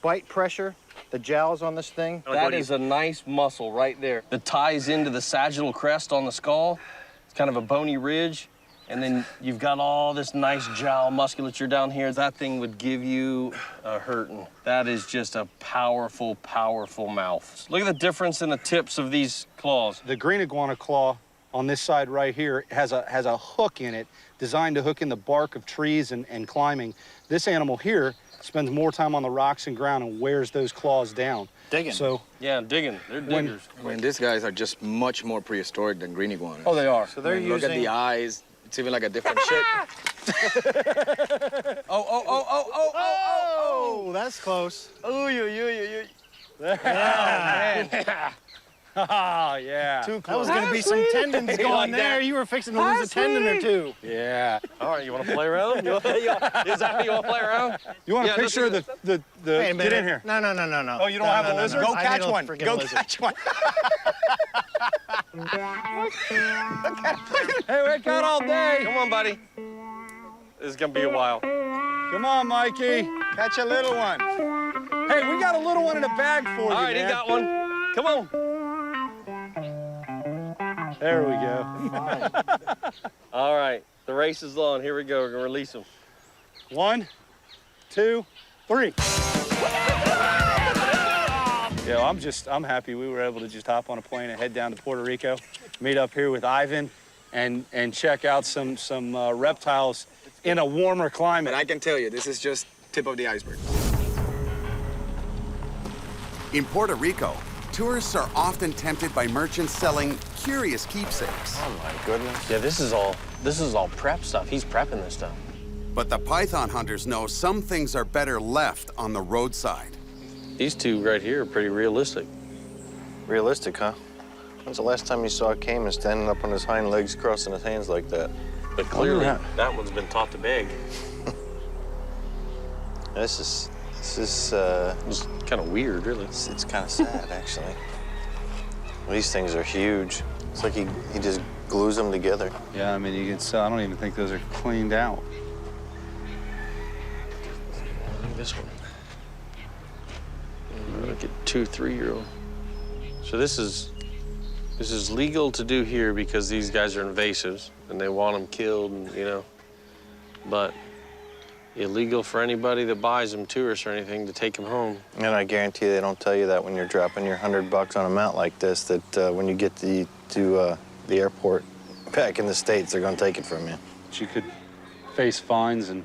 bite pressure, the jowls on this thing. That is a nice muscle right there that ties into the sagittal crest on the skull. It's kind of a bony ridge. And then you've got all this nice jowl musculature down here. That thing would give you a hurting. That is just a powerful, powerful mouth. Look at the difference in the tips of these claws. The green iguana claw on this side right here has a hook in it designed to hook in the bark of trees and climbing. This animal here spends more time on the rocks and ground and wears those claws down. Digging. So yeah, digging. They're diggers. I mean, these guys are just much more prehistoric than green iguanas. Oh, they are. So they're Look at the eyes. It's even like a different shape. Oh, that's close. Oh, yeah. Oh, yeah. Too close. That was going to be some tendons going there. You were fixing to lose a tendon or two. Yeah. All right, you want to play around? Is that how you want to play around? You want a picture of the Wait a minute. Get in here. No. Oh, you don't have a lizard? No. Go I catch need a one. freaking Go lizard. catch one. Hey, we got all day. Come on, buddy. This is going to be a while. Come on, Mikey. Catch a little one. Hey, we got a little one in a bag for you, All right, man. he got one. Come on. There we go. All right, the race is on. Here we go. We're going to release him. 1, 2, 3. Yeah, I'm happy we were able to just hop on a plane and head down to Puerto Rico, meet up here with Ivan, and check out some reptiles in a warmer climate. But I can tell you, this is just tip of the iceberg. In Puerto Rico, tourists are often tempted by merchants selling curious keepsakes. Oh my goodness. Yeah, this is all prep stuff. He's prepping this stuff. But the python hunters know some things are better left on the roadside. These two right here are pretty realistic. Realistic, huh? When's the last time you saw a caiman standing up on his hind legs, crossing his hands like that? But clearly, that one's been taught to beg. This is it's kind of weird, really. It's kind of sad, actually. These things are huge. It's like he just glues them together. Yeah, I mean, you can tell. I don't even think those are cleaned out. Look at this one. Look at 2 3-year-old. So this is legal to do here because these guys are invasives and they want them killed, and but illegal for anybody that buys them, tourists or anything, to take them home. And I guarantee they don't tell you that when you're dropping your $100 on a mount like this, that when you get to the airport back in the States, they're going to take it from you. You could face fines and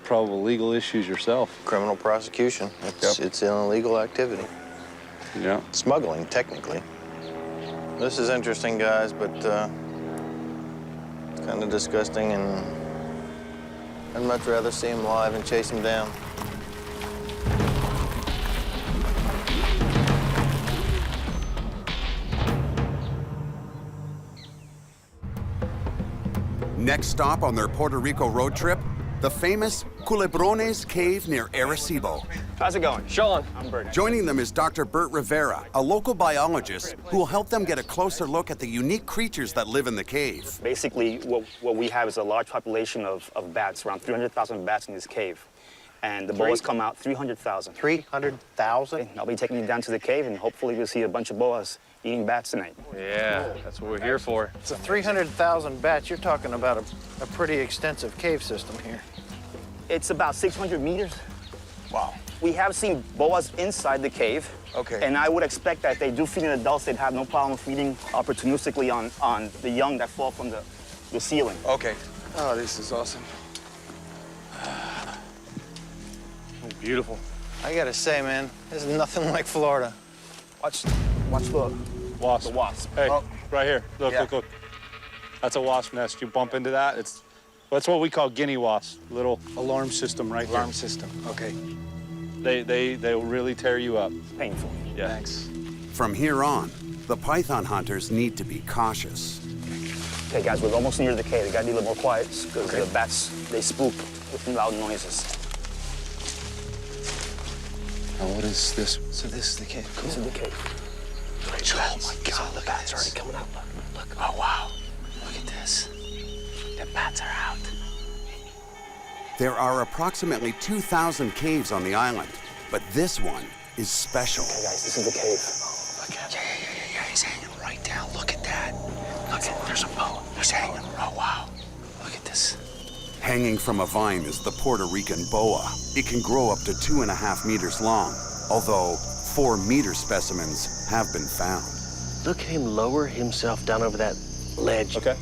probable legal issues yourself. Criminal prosecution. It's an illegal activity. Yeah. Smuggling, technically. This is interesting, guys, but kind of disgusting, and I'd much rather see him live and chase him down. Next stop on their Puerto Rico road trip, the famous Culebrones Cave near Arecibo. How's it going? Sean. I'm Bert. Joining them is Dr. Bert Rivera, a local biologist who will help them get a closer look at the unique creatures that live in the cave. Basically, what we have is a large population of bats, around 300,000 bats in this cave. And the boas come out, 300,000. 300,000? I'll be taking you down to the cave, and hopefully we'll see a bunch of boas eating bats tonight. Yeah, that's what we're here for. So 300,000 bats, you're talking about a pretty extensive cave system here. It's about 600 meters. Wow. We have seen boas inside the cave. Okay. And I would expect that they do feed in adults. They'd have no problem feeding opportunistically on the young that fall from the ceiling. Okay. Oh, this is awesome. Beautiful. I gotta say, man, this is nothing like Florida. Watch the Wasp. The wasp. Hey, Oh. right here. Look, Yeah. look. That's a wasp nest. You bump into that, that's what we call guinea wasps. Little alarm system right Alarm here. system. Okay. They'll really tear you up. Painful. Yeah. Thanks. From here on, the python hunters need to be cautious. Okay, guys, we're almost near the cave. We gotta be a little more quiet because the bats, they spook with loud noises. Now, what is this? So this is the cave. This is the cave. Oh my God, The bats are already coming out. Look. Oh wow. Look at this. The bats are out. There are approximately 2,000 caves on the island, but this one is special. Okay, guys, this is the cave. Look at Yeah, he's hanging right down. Look at that. Look at, there's a boa. He's hanging. Oh wow. Look at this. Hanging from a vine is the Puerto Rican boa. It can grow up to 2.5 meters long, although 4-meter specimens have been found. Look at him lower himself down over that ledge. Okay.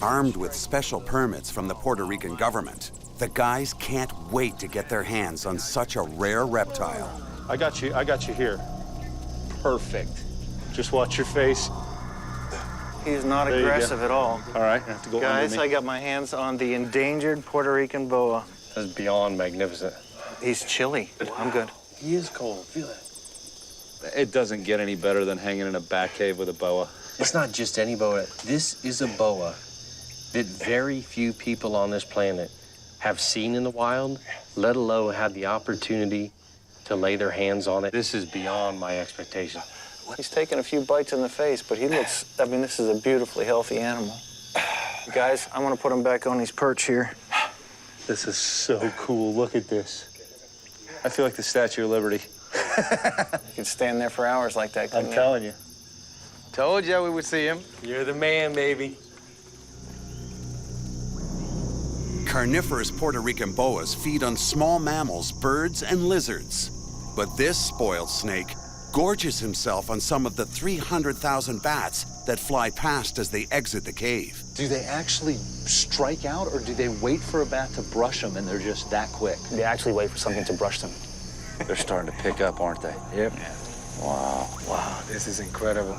Armed with special permits from the Puerto Rican government, the guys can't wait to get their hands on such a rare reptile. I got you here. Perfect. Just watch your face. He's not There you go. aggressive at all. All right, I have to go Guys, under me. I got my hands on the endangered Puerto Rican boa. That's beyond magnificent. He's chilly. I'm good. He is cold. Feel it. It doesn't get any better than hanging in a bat cave with a boa. It's not just any boa. This is a boa that very few people on this planet have seen in the wild, let alone had the opportunity to lay their hands on it. This is beyond my expectation. He's taken a few bites in the face, but he looks, I mean, this is a beautifully healthy animal. Guys, I'm gonna put him back on his perch here. This is so cool. Look at this. I feel like the Statue of Liberty. You could stand there for hours like that, couldn't I'm you? telling you. Told you we would see him. You're the man, baby. Carnivorous Puerto Rican boas feed on small mammals, birds, and lizards. But this spoiled snake gorges himself on some of the 300,000 bats that fly past as they exit the cave. Do they actually strike out, or do they wait for a bat to brush them and they're just that quick? They actually wait for something to brush them. They're starting to pick up, aren't they? Yep. Wow. Wow, this is incredible.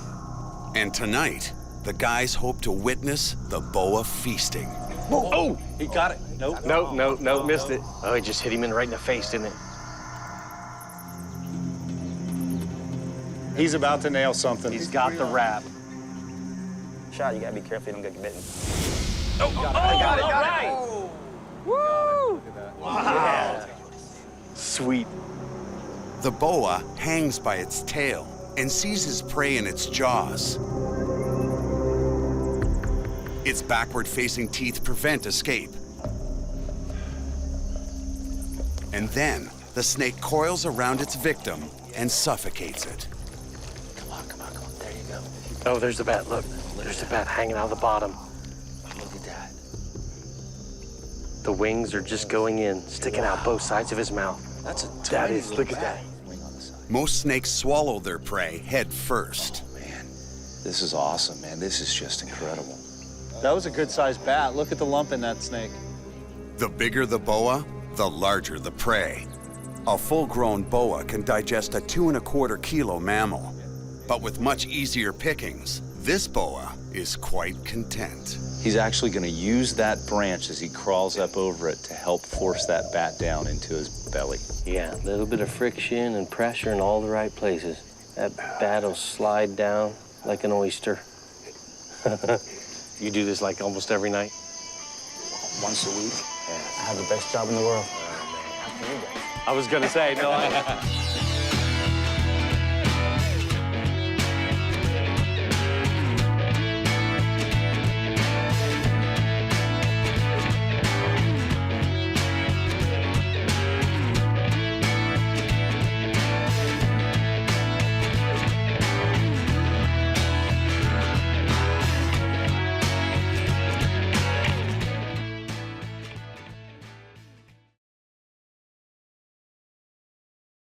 And tonight, the guys hope to witness the boa feasting. Oh, he got it. Nope. Nope, missed it. Oh, it just hit him right in the face, didn't it? He's about to nail something. He's got the rap. Shot, you gotta be careful you don't get bitten. Got it. Woo! Wow. Sweet. The boa hangs by its tail and seizes prey in its jaws. Its backward-facing teeth prevent escape. And then, the snake coils around its victim and suffocates it. Come on. There you go. Oh, there's the bat. Look, there's the bat hanging out of the bottom. Look at that. The wings are just going in, sticking out both sides of his mouth. That's a That is, look at that. Most snakes swallow their prey head first. This is awesome, man. This is just incredible. That was a good-sized bat. Look at the lump in that snake. The bigger the boa, the larger the prey. A full-grown boa can digest a 2¼ kilo mammal. But with much easier pickings, this boa is quite content. He's actually going to use that branch as he crawls up over it to help force that bat down into his belly. Yeah, a little bit of friction and pressure in all the right places. That bat will slide down like an oyster. You do this like almost every night? Once a week. I have the best job in the world. I was gonna say, no.